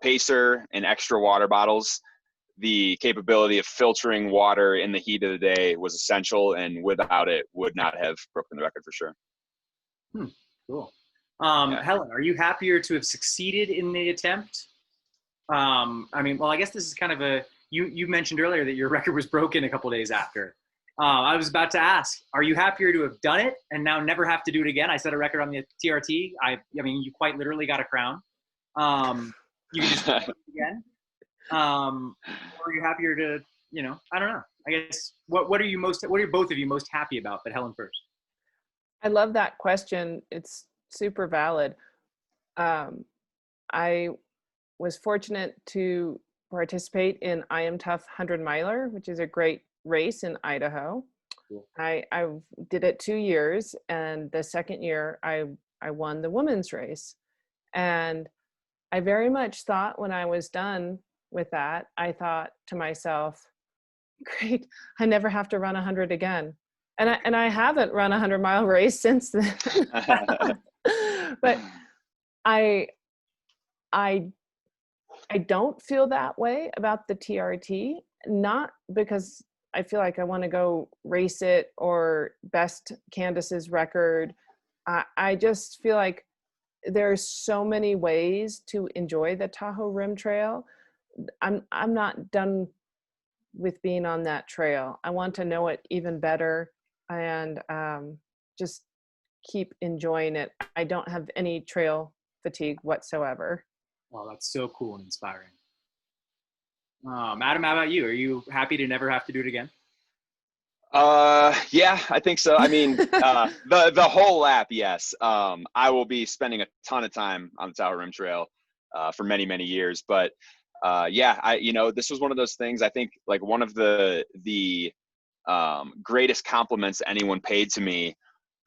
pacer and extra water bottles, the capability of filtering water in the heat of the day was essential, and without it, would not have broken the record for sure. Cool. Helen, are you happier to have succeeded in the attempt? I guess this is kind of you mentioned earlier that your record was broken a couple days after. I was about to ask, are you happier to have done it and now never have to do it again? I set a record on the TRT. You quite literally got a crown. You can just do it again. Or are you happier to, I don't know. I guess, what are both of you most happy about? But Helen first. I love that question. It's super valid. I was fortunate to participate in I Am Tough 100 miler, which is a great race in Idaho. Cool. I did it 2 years, and the second year I won the women's race. And I very much thought when I was done with that, I thought to myself, great, I never have to run 100 again. And I haven't run a 100-mile race since then. But I don't feel that way about the TRT, not because I feel like I want to go race it or best Candace's record. I just feel like there's so many ways to enjoy the Tahoe Rim Trail. I'm not done with being on that trail. I want to know it even better, and just keep enjoying it. I don't have any trail fatigue whatsoever. Well, that's so cool and inspiring. Adam, how about you? Are you happy to never have to do it again? Yeah, I think so. I mean, the whole lap, yes. I will be spending a ton of time on the Tahoe Rim Trail for many, many years. But yeah, this was one of those things. I think like one of the greatest compliments anyone paid to me.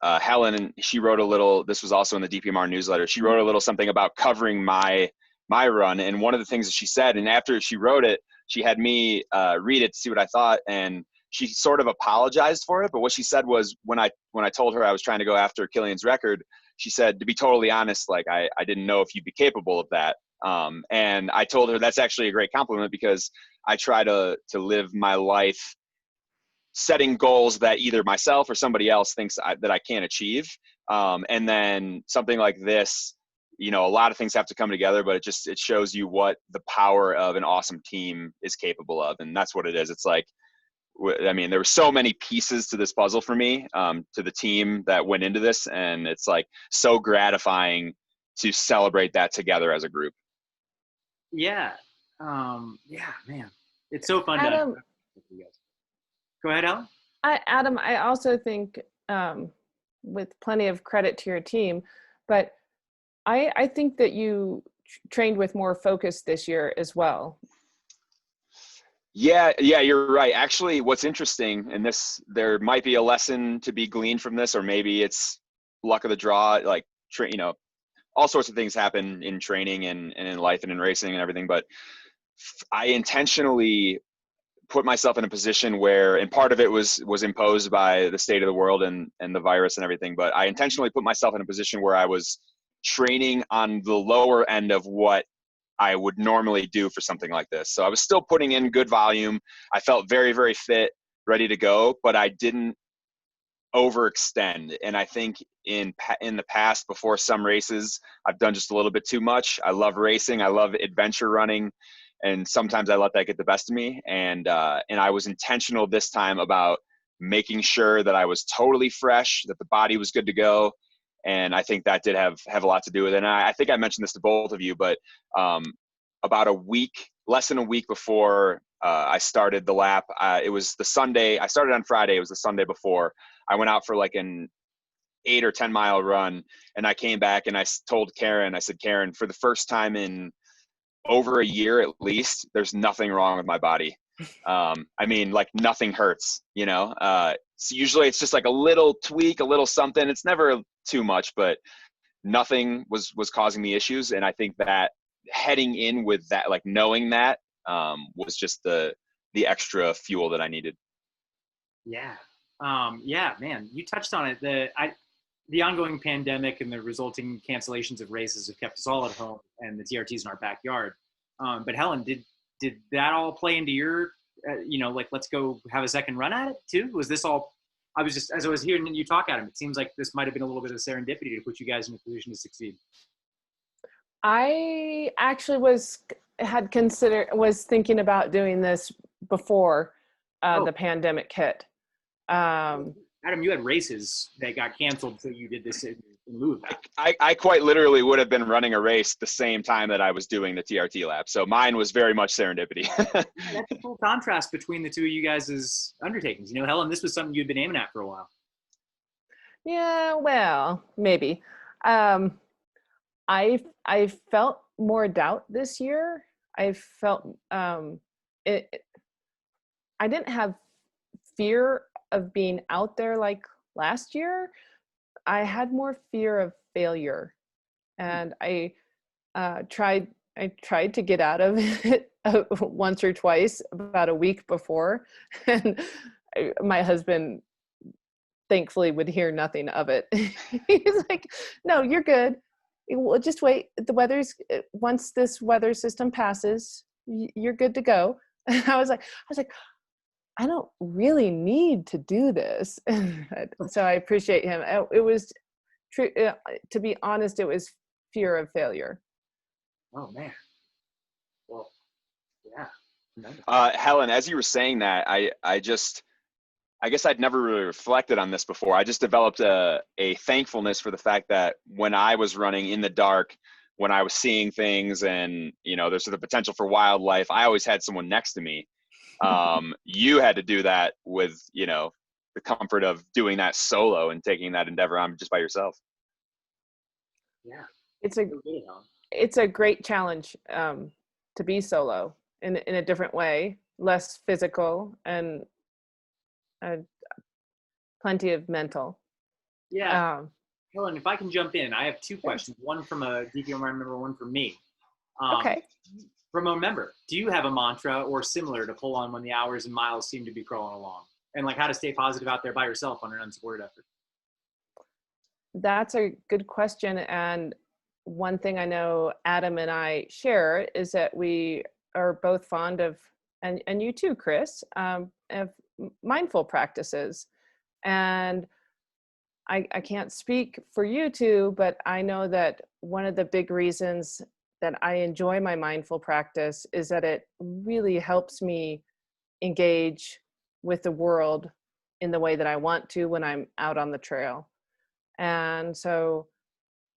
Helen, she wrote a little. This was also in the DPMR newsletter. She wrote a little something about covering my run, and one of the things that she said, and after she wrote it, she had me read it to see what I thought, and she sort of apologized for it. But what she said was, when I told her I was trying to go after Killian's record, she said, to be totally honest, like I didn't know if you'd be capable of that. And I told her that's actually a great compliment, because I try to live my life setting goals that either myself or somebody else thinks that I can't achieve. And then something like this, a lot of things have to come together, but it shows you what the power of an awesome team is capable of. And that's what it is. It's like, I mean, there were so many pieces to this puzzle for me, to the team that went into this. And it's like so gratifying to celebrate that together as a group. Yeah. Yeah, man. It's so fun Adam, to you guys. Go ahead, Ellen. Adam, I also think, with plenty of credit to your team, but I think that you trained with more focus this year as well. Yeah, you're right. Actually, what's interesting, and there might be a lesson to be gleaned from this, or maybe it's luck of the draw. Like, all sorts of things happen in training and in life and in racing and everything. But I intentionally put myself in a position where, and part of it was imposed by the state of the world and the virus and everything, but I intentionally put myself in a position where I was training on the lower end of what I would normally do for something like this. So I was still putting in good volume. I felt very, very fit, ready to go, but I didn't overextend. And I think in the past, before some races, I've done just a little bit too much. I love racing. I love adventure running. And sometimes I let that get the best of me. And I was intentional this time about making sure that I was totally fresh, that the body was good to go. And I think that did have a lot to do with it. And I think I mentioned this to both of you, but about less than a week before I started the lap, it was the Sunday. I started on Friday. It was the Sunday before. I went out for like an 8 or 10 mile run, and I came back and I told Karen, I said, Karen, for the first time in over a year at least, there's nothing wrong with my body. I mean, like nothing hurts, so usually it's just like a little tweak, a little something. It's never too much, but nothing was causing me issues. And I think that heading in with that, like knowing that, was just the extra fuel that I needed. Yeah. Yeah, man, you touched on it. The ongoing pandemic and the resulting cancellations of races have kept us all at home, and the TRTs in our backyard. But Helen, did that all play into your, like, let's go have a second run at it too? Was this all, as I was hearing you talk, Adam, it seems like this might've been a little bit of serendipity to put you guys in a position to succeed. I actually was thinking about doing this before the pandemic hit. Adam, you had races that got canceled, so you did this in lieu of that. I quite literally would have been running a race the same time that I was doing the TRT lap. So mine was very much serendipity. That's a full contrast between the two of you guys' undertakings. Helen, this was something you'd been aiming at for a while. Yeah, well, maybe. I felt more doubt this year. I felt I didn't have fear of being out there like last year. I had more fear of failure, and I tried to get out of it once or twice about a week before, and my husband thankfully would hear nothing of it. He's like, "No, you're good. We'll just wait. Once this weather system passes, you're good to go." And I was like, I don't really need to do this. So I appreciate him. It was true. To be honest, it was fear of failure. Oh man. Well, yeah. Helen, as you were saying that, I just I guess I'd never really reflected on this before. I just developed a thankfulness for the fact that when I was running in the dark, when I was seeing things and, there's the potential for wildlife, I always had someone next to me. You had to do that with, the comfort of doing that solo and taking that endeavor on just by yourself. Yeah. It's a great challenge to be solo in a different way, less physical and plenty of mental. Yeah. Helen, if I can jump in, I have two questions. One from a DPMR member, one from me. Okay. From a member, do you have a mantra or similar to pull on when the hours and miles seem to be crawling along? And like how to stay positive out there by yourself on an unsupported effort? That's a good question. And one thing I know Adam and I share is that we are both fond of, and you too, Chris, of mindful practices. And I can't speak for you two, but I know that one of the big reasons that I enjoy my mindful practice is that it really helps me engage with the world in the way that I want to when I'm out on the trail. And so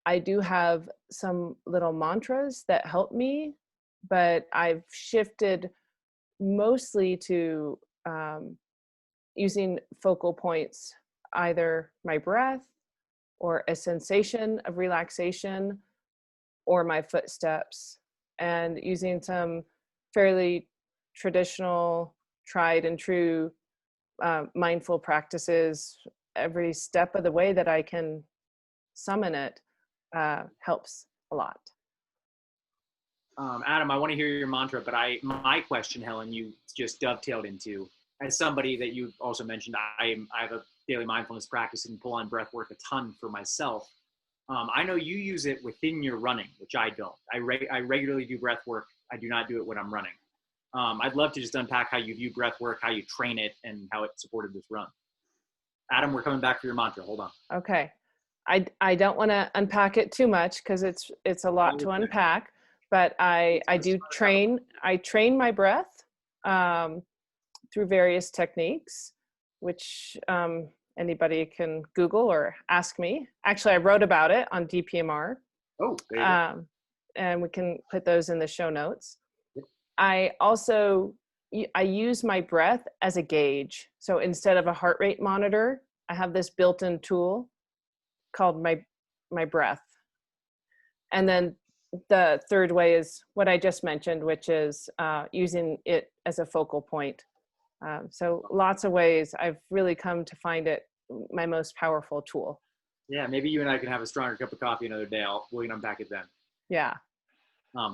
I do have some little mantras that help me, but I've shifted mostly to using focal points, either my breath or a sensation of relaxation or my footsteps, and using some fairly traditional, tried and true mindful practices every step of the way that I can summon it helps a lot. Adam, I want to hear your mantra, but my question, Helen, you just dovetailed into. As somebody that you also mentioned, I have a daily mindfulness practice and pull on breath work a ton for myself. I know you use it within your running, which I don't. I regularly do breath work. I do not do it when I'm running. I'd love to just unpack how you view breath work, how you train it, and how it supported this run. Adam, we're coming back for your mantra. Hold on. Okay. I don't want to unpack it too much because it's a lot to unpack, but I train my breath through various techniques, which anybody can Google or ask me. Actually, I wrote about it on DPMR. Oh, there you go. And we can put those in the show notes. Yep. I use my breath as a gauge. So instead of a heart rate monitor, I have this built-in tool called my breath. And then the third way is what I just mentioned, which is using it as a focal point. So lots of ways I've really come to find it my most powerful tool. Yeah, maybe you and I can have a stronger cup of coffee another day. We can unpack it then. Yeah.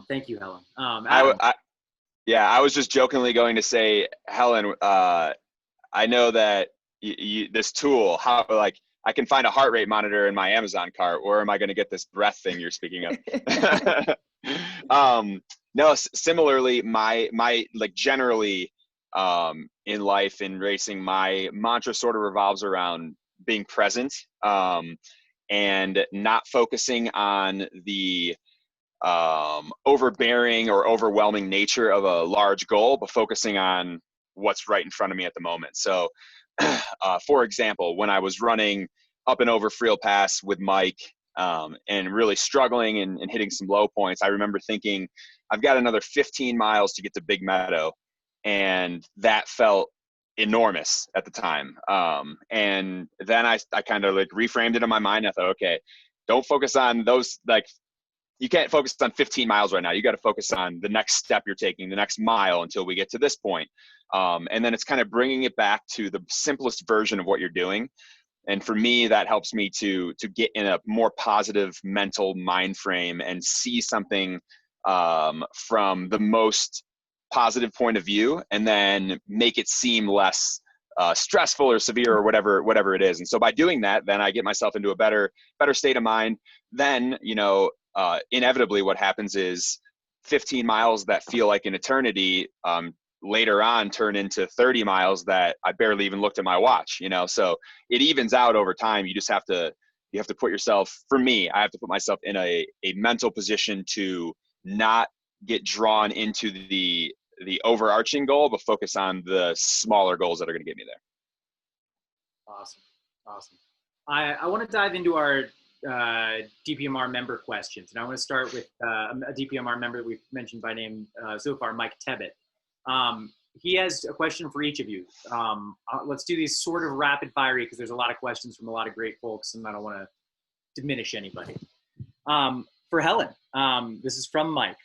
Thank you, Helen. I was just jokingly going to say, Helen, I know that this tool, how like I can find a heart rate monitor in my Amazon cart, or am I going to get this breath thing you're speaking of? No, similarly, my like generally in life, in racing, my mantra sort of revolves around being present and not focusing on the overbearing or overwhelming nature of a large goal, but focusing on what's right in front of me at the moment. So, for example, when I was running up and over Friel Pass with Mike and really struggling and hitting some low points, I remember thinking, I've got another 15 miles to get to Big Meadow. And that felt enormous at the time. And then I kind of like reframed it in my mind. I thought, okay, don't focus on those, like, you can't focus on 15 miles right now. You got to focus on the next step you're taking, the next mile until we get to this point. And then it's kind of bringing it back to the simplest version of what you're doing. And for me, that helps me to get in a more positive mental mind frame and see something from the most positive point of view, and then make it seem less stressful or severe or whatever it is. And so by doing that, then I get myself into a better state of mind. Then, inevitably what happens is 15 miles that feel like an eternity later on turn into 30 miles that I barely even looked at my watch, so it evens out over time. You have to put yourself, for me, I have to put myself in a mental position to not get drawn into the overarching goal, but focus on the smaller goals that are going to get me there. Awesome. Awesome. I want to dive into our DPMR member questions. And I want to start with a DPMR member that we've mentioned by name so far, Mike Tebbett. He has a question for each of you. Let's do these sort of rapid fire because there's a lot of questions from a lot of great folks and I don't want to diminish anybody. For Helen, this is from Mike.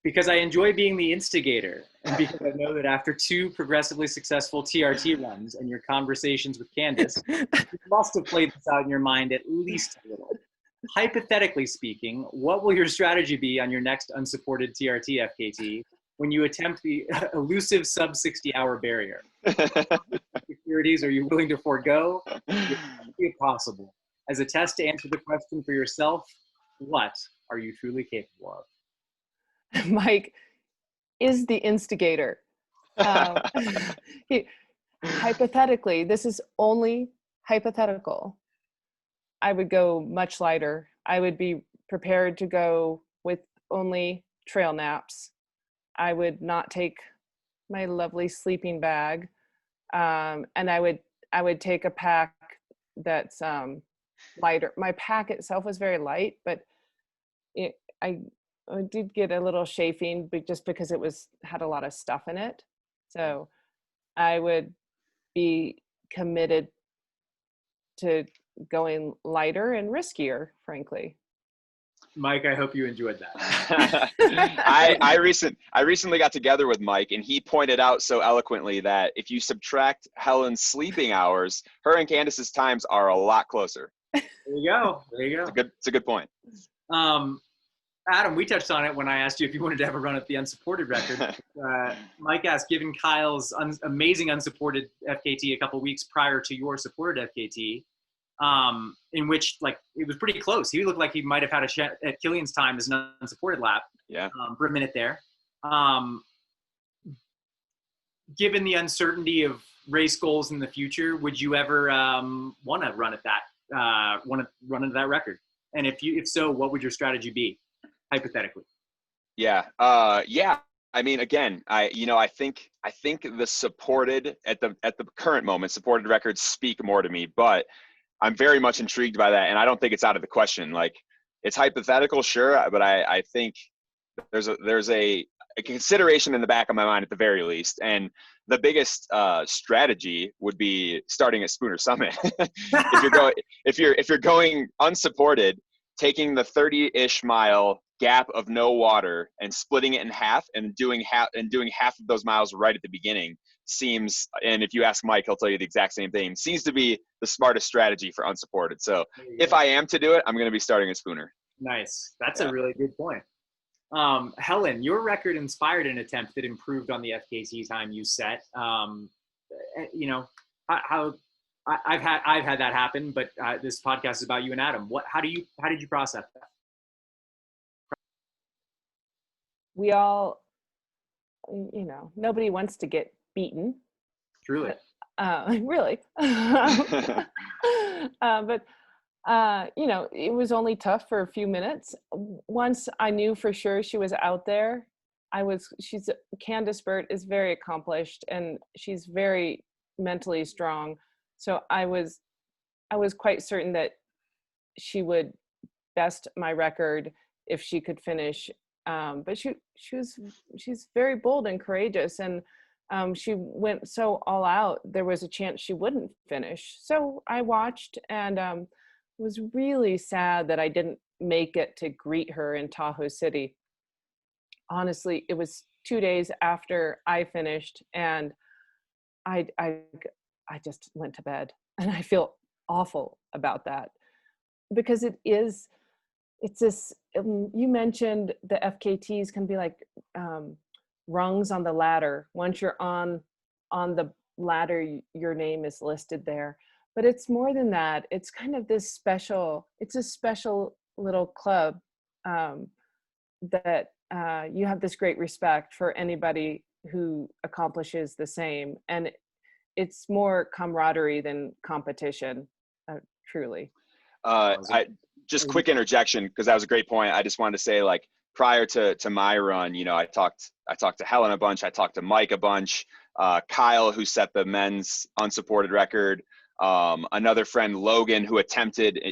Because I enjoy being the instigator, and because I know that after 2 progressively successful TRT runs and your conversations with Candace, you must have played this out in your mind at least a little. Hypothetically speaking, what will your strategy be on your next unsupported TRT FKT when you attempt the elusive sub 60-hour barrier? Securities are you willing to forego? If possible. As a test to answer the question for yourself, what are you truly capable of? Mike is the instigator. Hypothetically, this is only hypothetical. I would go much lighter. I would be prepared to go with only trail naps. I would not take my lovely sleeping bag, and I would take a pack that's lighter. My pack itself was very light, but I did get a little chafing, but just because it had a lot of stuff in it. So I would be committed to going lighter and riskier, frankly. Mike, I hope you enjoyed that. I recently got together with Mike, and he pointed out so eloquently that if you subtract Helen's sleeping hours, her and Candace's times are a lot closer. There you go. There you go. It's a good point. Adam, we touched on it when I asked you if you wanted to have a run at the unsupported record. Mike asked, given Kyle's amazing unsupported FKT a couple weeks prior to your supported FKT, in which it was pretty close. He looked like he might have had a shot at Killian's time as an unsupported lap for a minute there. Given the uncertainty of race goals in the future, would you ever want to run at that, want to run into that record? And if so, what would your strategy be? Hypothetically. Yeah. I mean, again, I think the supported at the current moment, supported records speak more to me, but I'm very much intrigued by that. And I don't think it's out of the question. It's hypothetical, sure. But I think there's a consideration in the back of my mind at the very least. And the biggest strategy would be starting at Spooner Summit. if you're going unsupported, taking the 30-ish mile gap of no water and splitting it in half and doing half of those miles right at the beginning seems, and if you ask Mike, he'll tell you the exact same thing, seems to be the smartest strategy for unsupported. So if I am to do it, I'm going to be starting at Spooner. Nice. That's a really good point. Helen, your record inspired an attempt that improved on the FKT time you set. I've had that happen, but this podcast is about you and Adam. How did you process that? We all, nobody wants to get beaten. Truly. Really. But it was only tough for a few minutes. Once I knew for sure she was out there, Candace Burt is very accomplished and she's very mentally strong. So I was quite certain that she would best my record if she could finish. But she's very bold and courageous, and she went so all out. There was a chance she wouldn't finish. So I watched and was really sad that I didn't make it to greet her in Tahoe City. Honestly, it was 2 days after I finished, and I just went to bed, and I feel awful about that because it's this, you mentioned the FKTs can be like rungs on the ladder. Once you're on the ladder, your name is listed there. But it's more than that. It's kind of this special little club that you have this great respect for anybody who accomplishes the same. And it's more camaraderie than competition, truly. Just quick interjection, because that was a great point. I just wanted to say, prior to my run, I talked to Helen a bunch. I talked to Mike a bunch. Kyle, who set the men's unsupported record. Another friend, Logan, who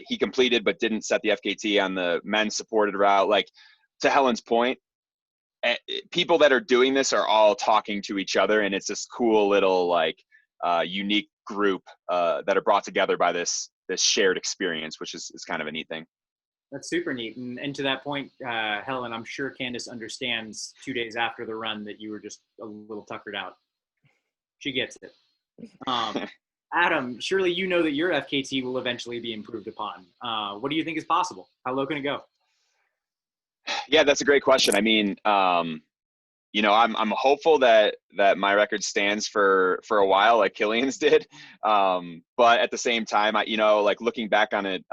he completed but didn't set the FKT on the men's supported route. Like, to Helen's point, people that are doing this are all talking to each other, and it's this cool little like unique group that are brought together by this shared experience, which is kind of a neat thing. That's super neat. And to that point, Helen, I'm sure Candace understands 2 days after the run that you were just a little tuckered out. She gets it. Adam, surely you know that your FKT will eventually be improved upon. What do you think is possible? How low can it go? Yeah, that's a great question. I mean, you know, I'm hopeful that my record stands for a while, like Killian's did. But at the same time, you know, like looking back on it,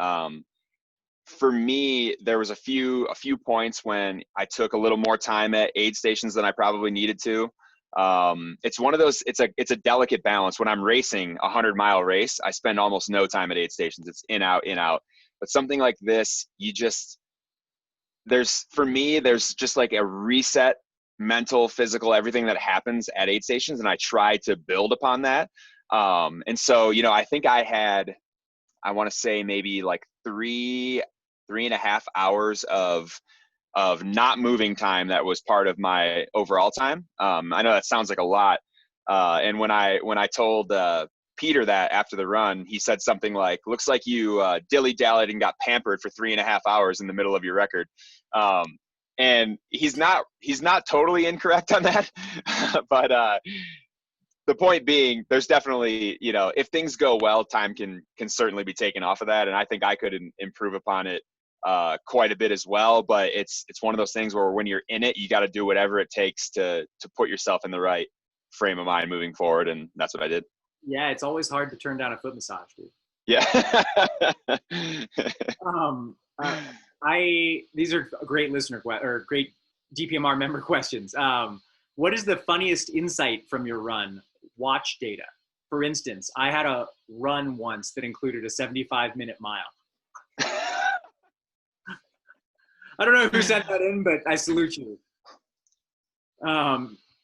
for me, there was a few points when I took a little more time at aid stations than I probably needed to. It's one of those, it's a delicate balance. When I'm racing a 100-mile race, I spend almost no time at aid stations. It's in, out, in, out. But something like this, for me, there's just like a reset, mental, physical, everything that happens at aid stations. And I try to build upon that. And so, you know, I think I want to say maybe like 3.5 hours of not moving time that was part of my overall time. I know that sounds like a lot. And when I told Peter that after the run, he said something like, looks like you dilly-dallied and got pampered for 3.5 hours in the middle of your record. And he's not totally incorrect on that. But the point being, there's definitely, you know, if things go well, time can certainly be taken off of that. And I think I could improve upon it quite a bit as well. But it's one of those things where when you're in it, you got to do whatever it takes to put yourself in the right frame of mind moving forward. And that's what I did. Yeah, it's always hard to turn down a foot massage, dude. Yeah. These are great great DPMR member questions. What is the funniest insight from your run? Watch data. For instance, I had a run once that included a 75-minute mile. I don't know who sent that in, but I salute you.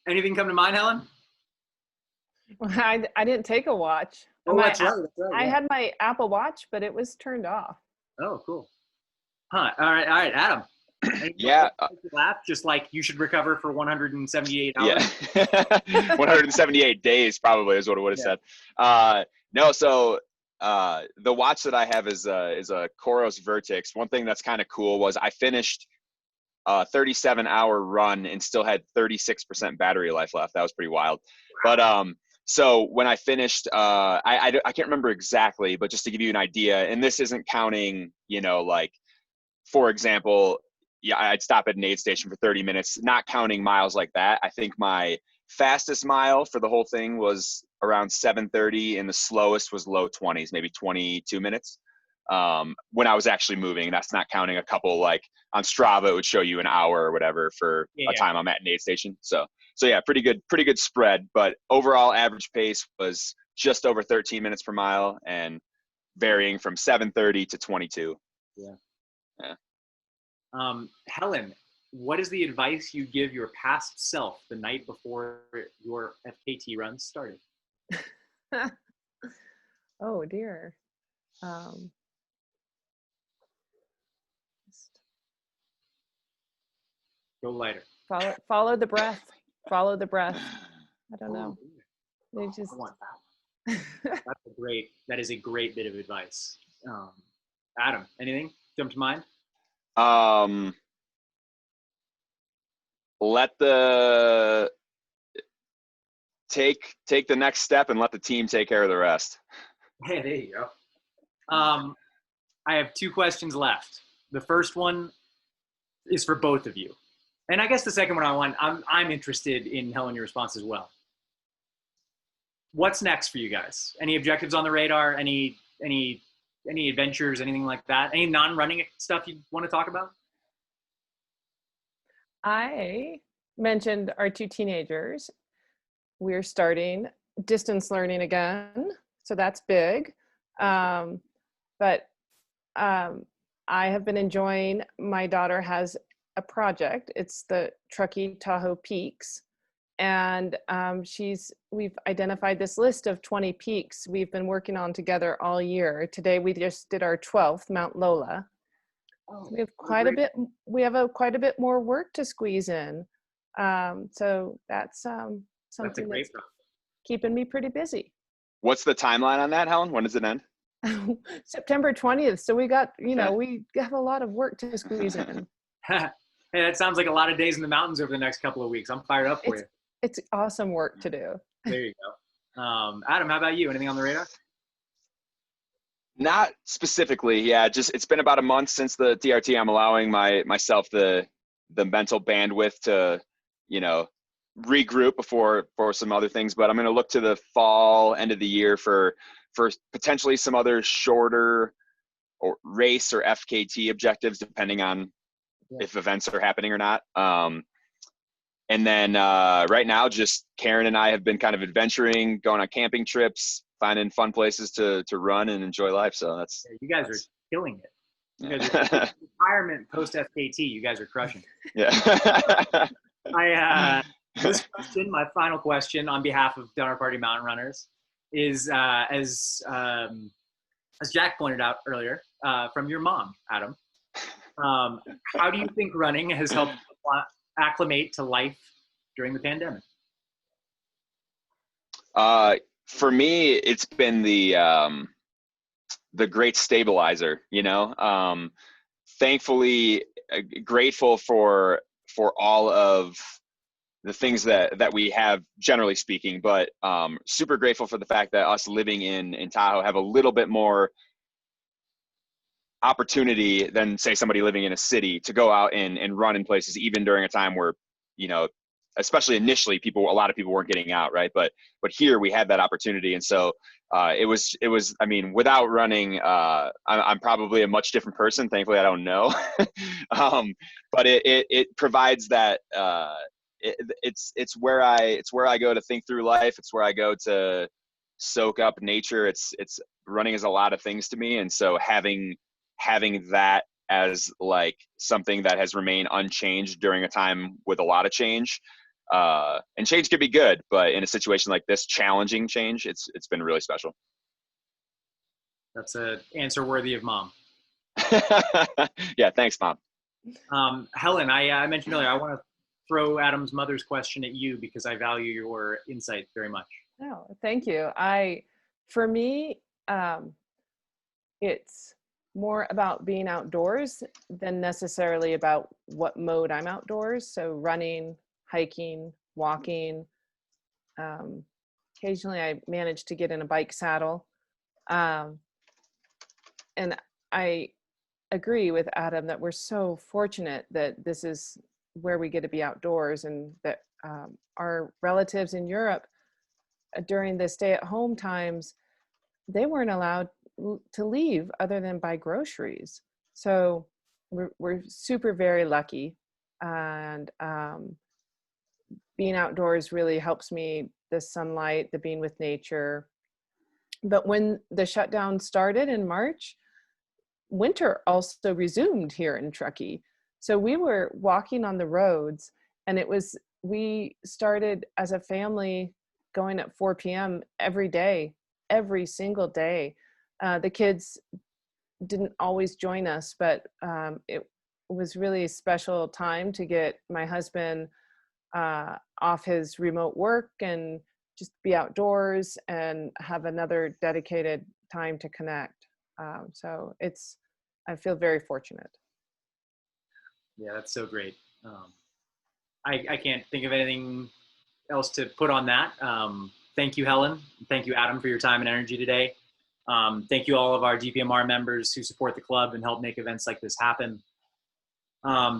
Anything come to mind, Helen? Well, I didn't take a watch. Oh, that's right. I had my Apple Watch, but it was turned off. Oh, cool. Huh. All right, Adam. Yeah. Just like you should recover for 178 hours. Yeah. 178 days probably is what it would have said. No, so the watch that I have is a Coros Vertex. One thing that's kind of cool was I finished a 37-hour run and still had 36% battery life left. That was pretty wild. But so when I finished, I can't remember exactly, but just to give you an idea, and this isn't counting, you know, like, for example, yeah, I'd stop at an aid station for 30 minutes, not counting miles like that. I think my fastest mile for the whole thing was around 7:30, and the slowest was low 20s, maybe 22 minutes when I was actually moving. And that's not counting a couple, like on Strava, it would show you an hour or whatever for a time I'm at an aid station. So yeah, pretty good spread. But overall average pace was just over 13 minutes per mile and varying from 7:30 to 22. Yeah. Helen, what is the advice you give your past self the night before your FKT run started? Oh dear. Go lighter. Follow the breath. Follow the breath. I don't know. They just. I want that. That is a great bit of advice. Adam, anything jump to mind? Take the next step and let the team take care of the rest. Hey, there you go. I have 2 questions left. The first one is for both of you. And I guess the second one I'm interested in, Helen, your response as well. What's next for you guys? Any objectives on the radar? Any adventures, anything like that? Any non-running stuff you want to talk about? I mentioned our 2 teenagers. We're starting distance learning again, so that's big. But I have been enjoying, my daughter has a project. It's the Truckee Tahoe Peaks. And we've identified this list of 20 peaks we've been working on together all year. Today we just did our 12th, Mount Lola. So we have quite a bit. We have quite a bit more work to squeeze in. So that's something that's keeping me pretty busy. What's the timeline on that, Helen? When does it end? September 20th. So we got, we have a lot of work to squeeze in. Hey, that sounds like a lot of days in the mountains over the next couple of weeks. I'm fired up for you. It's awesome work to do. There you go. Adam, how about you? Anything on the radar? Not specifically. Yeah, just it's been about a month since the TRT. I'm allowing myself the mental bandwidth to, regroup before some other things. But I'm going to look to the fall, end of the year for potentially some other shorter or race or FKT objectives, depending on if events are happening or not. And then right now, just Karen and I have been kind of adventuring, going on camping trips, finding fun places to run and enjoy life. So that's you guys are killing it. You guys are retirement post FKT. You guys are crushing. Yeah. This question, my final question on behalf of Donner Party Mountain Runners, is as Jack pointed out earlier, from your mom, Adam. How do you think running has helped acclimate to life during the pandemic? For me, it's been the great stabilizer, thankfully grateful for all of the things that we have, generally speaking, but super grateful for the fact that us living in Tahoe have a little bit more opportunity than, say, somebody living in a city to go out and run in places, even during a time where, especially initially, a lot of people weren't getting out, right? But here we had that opportunity, and so it was. I mean, without running, I'm probably a much different person. Thankfully, I don't know, but it provides that. It's where I go to think through life. It's where I go to soak up nature. It's running is a lot of things to me, and so having that as like something that has remained unchanged during a time with a lot of change. And change could be good, but in a situation like this, challenging change, it's been really special. That's an answer worthy of mom. Yeah, thanks, Mom. Helen, I mentioned earlier, I want to throw Adam's mother's question at you because I value your insight very much. Oh, thank you. For me, it's more about being outdoors than necessarily about what mode I'm outdoors. So running, hiking, walking. Occasionally I manage to get in a bike saddle. And I agree with Adam that we're so fortunate that this is where we get to be outdoors, and that our relatives in Europe during the stay-at-home times, they weren't allowed to leave other than buy groceries. So we're super very lucky, and being outdoors really helps me, the sunlight, the being with nature. But when the shutdown started in March, winter also resumed here in Truckee. So we were walking on the roads, and we started as a family going at 4 p.m. every day, every single day. The kids didn't always join us, but it was really a special time to get my husband off his remote work and just be outdoors and have another dedicated time to connect. So I feel very fortunate. Yeah, that's so great. I can't think of anything else to put on that. Thank you, Helen. Thank you, Adam, for your time and energy today. Thank you all of our DPMR members who support the club and help make events like this happen.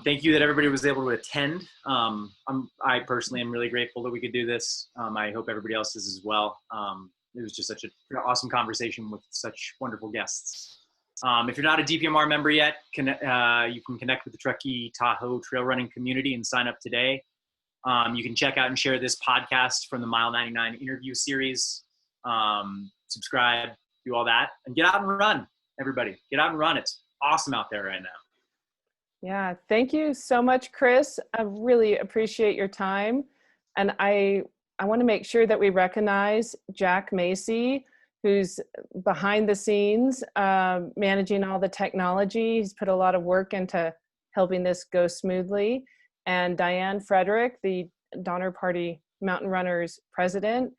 Thank you that everybody was able to attend. I personally am really grateful that we could do this. I hope everybody else is as well. It was just such an awesome conversation with such wonderful guests. If you're not a DPMR member yet, you can connect with the Truckee Tahoe trail running community and sign up today. You can check out and share this podcast from the Mile 99 interview series. Subscribe, do all that, and get out and run, everybody. Get out and run. It's awesome out there right now. Yeah, thank you so much, Chris. I really appreciate your time. And I want to make sure that we recognize Jack Macy, who's behind the scenes, managing all the technology. He's put a lot of work into helping this go smoothly. And Diane Frederick, the Donner Party Mountain Runners president,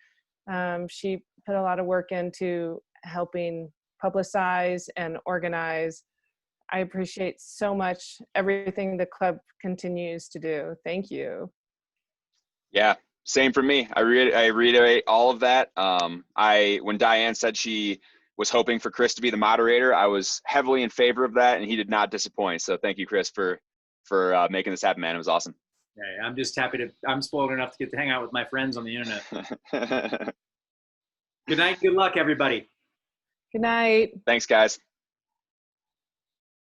she put a lot of work into helping publicize and organize. I appreciate so much everything the club continues to do. Thank you. Yeah, same for me. I reiterate all of that. When Diane said she was hoping for Chris to be the moderator, I was heavily in favor of that, and he did not disappoint. So thank you, Chris, for making this happen, man. It was awesome. Yeah, I'm just happy I'm spoiled enough to get to hang out with my friends on the internet. Good night. Good luck, everybody. Good night. Thanks, guys.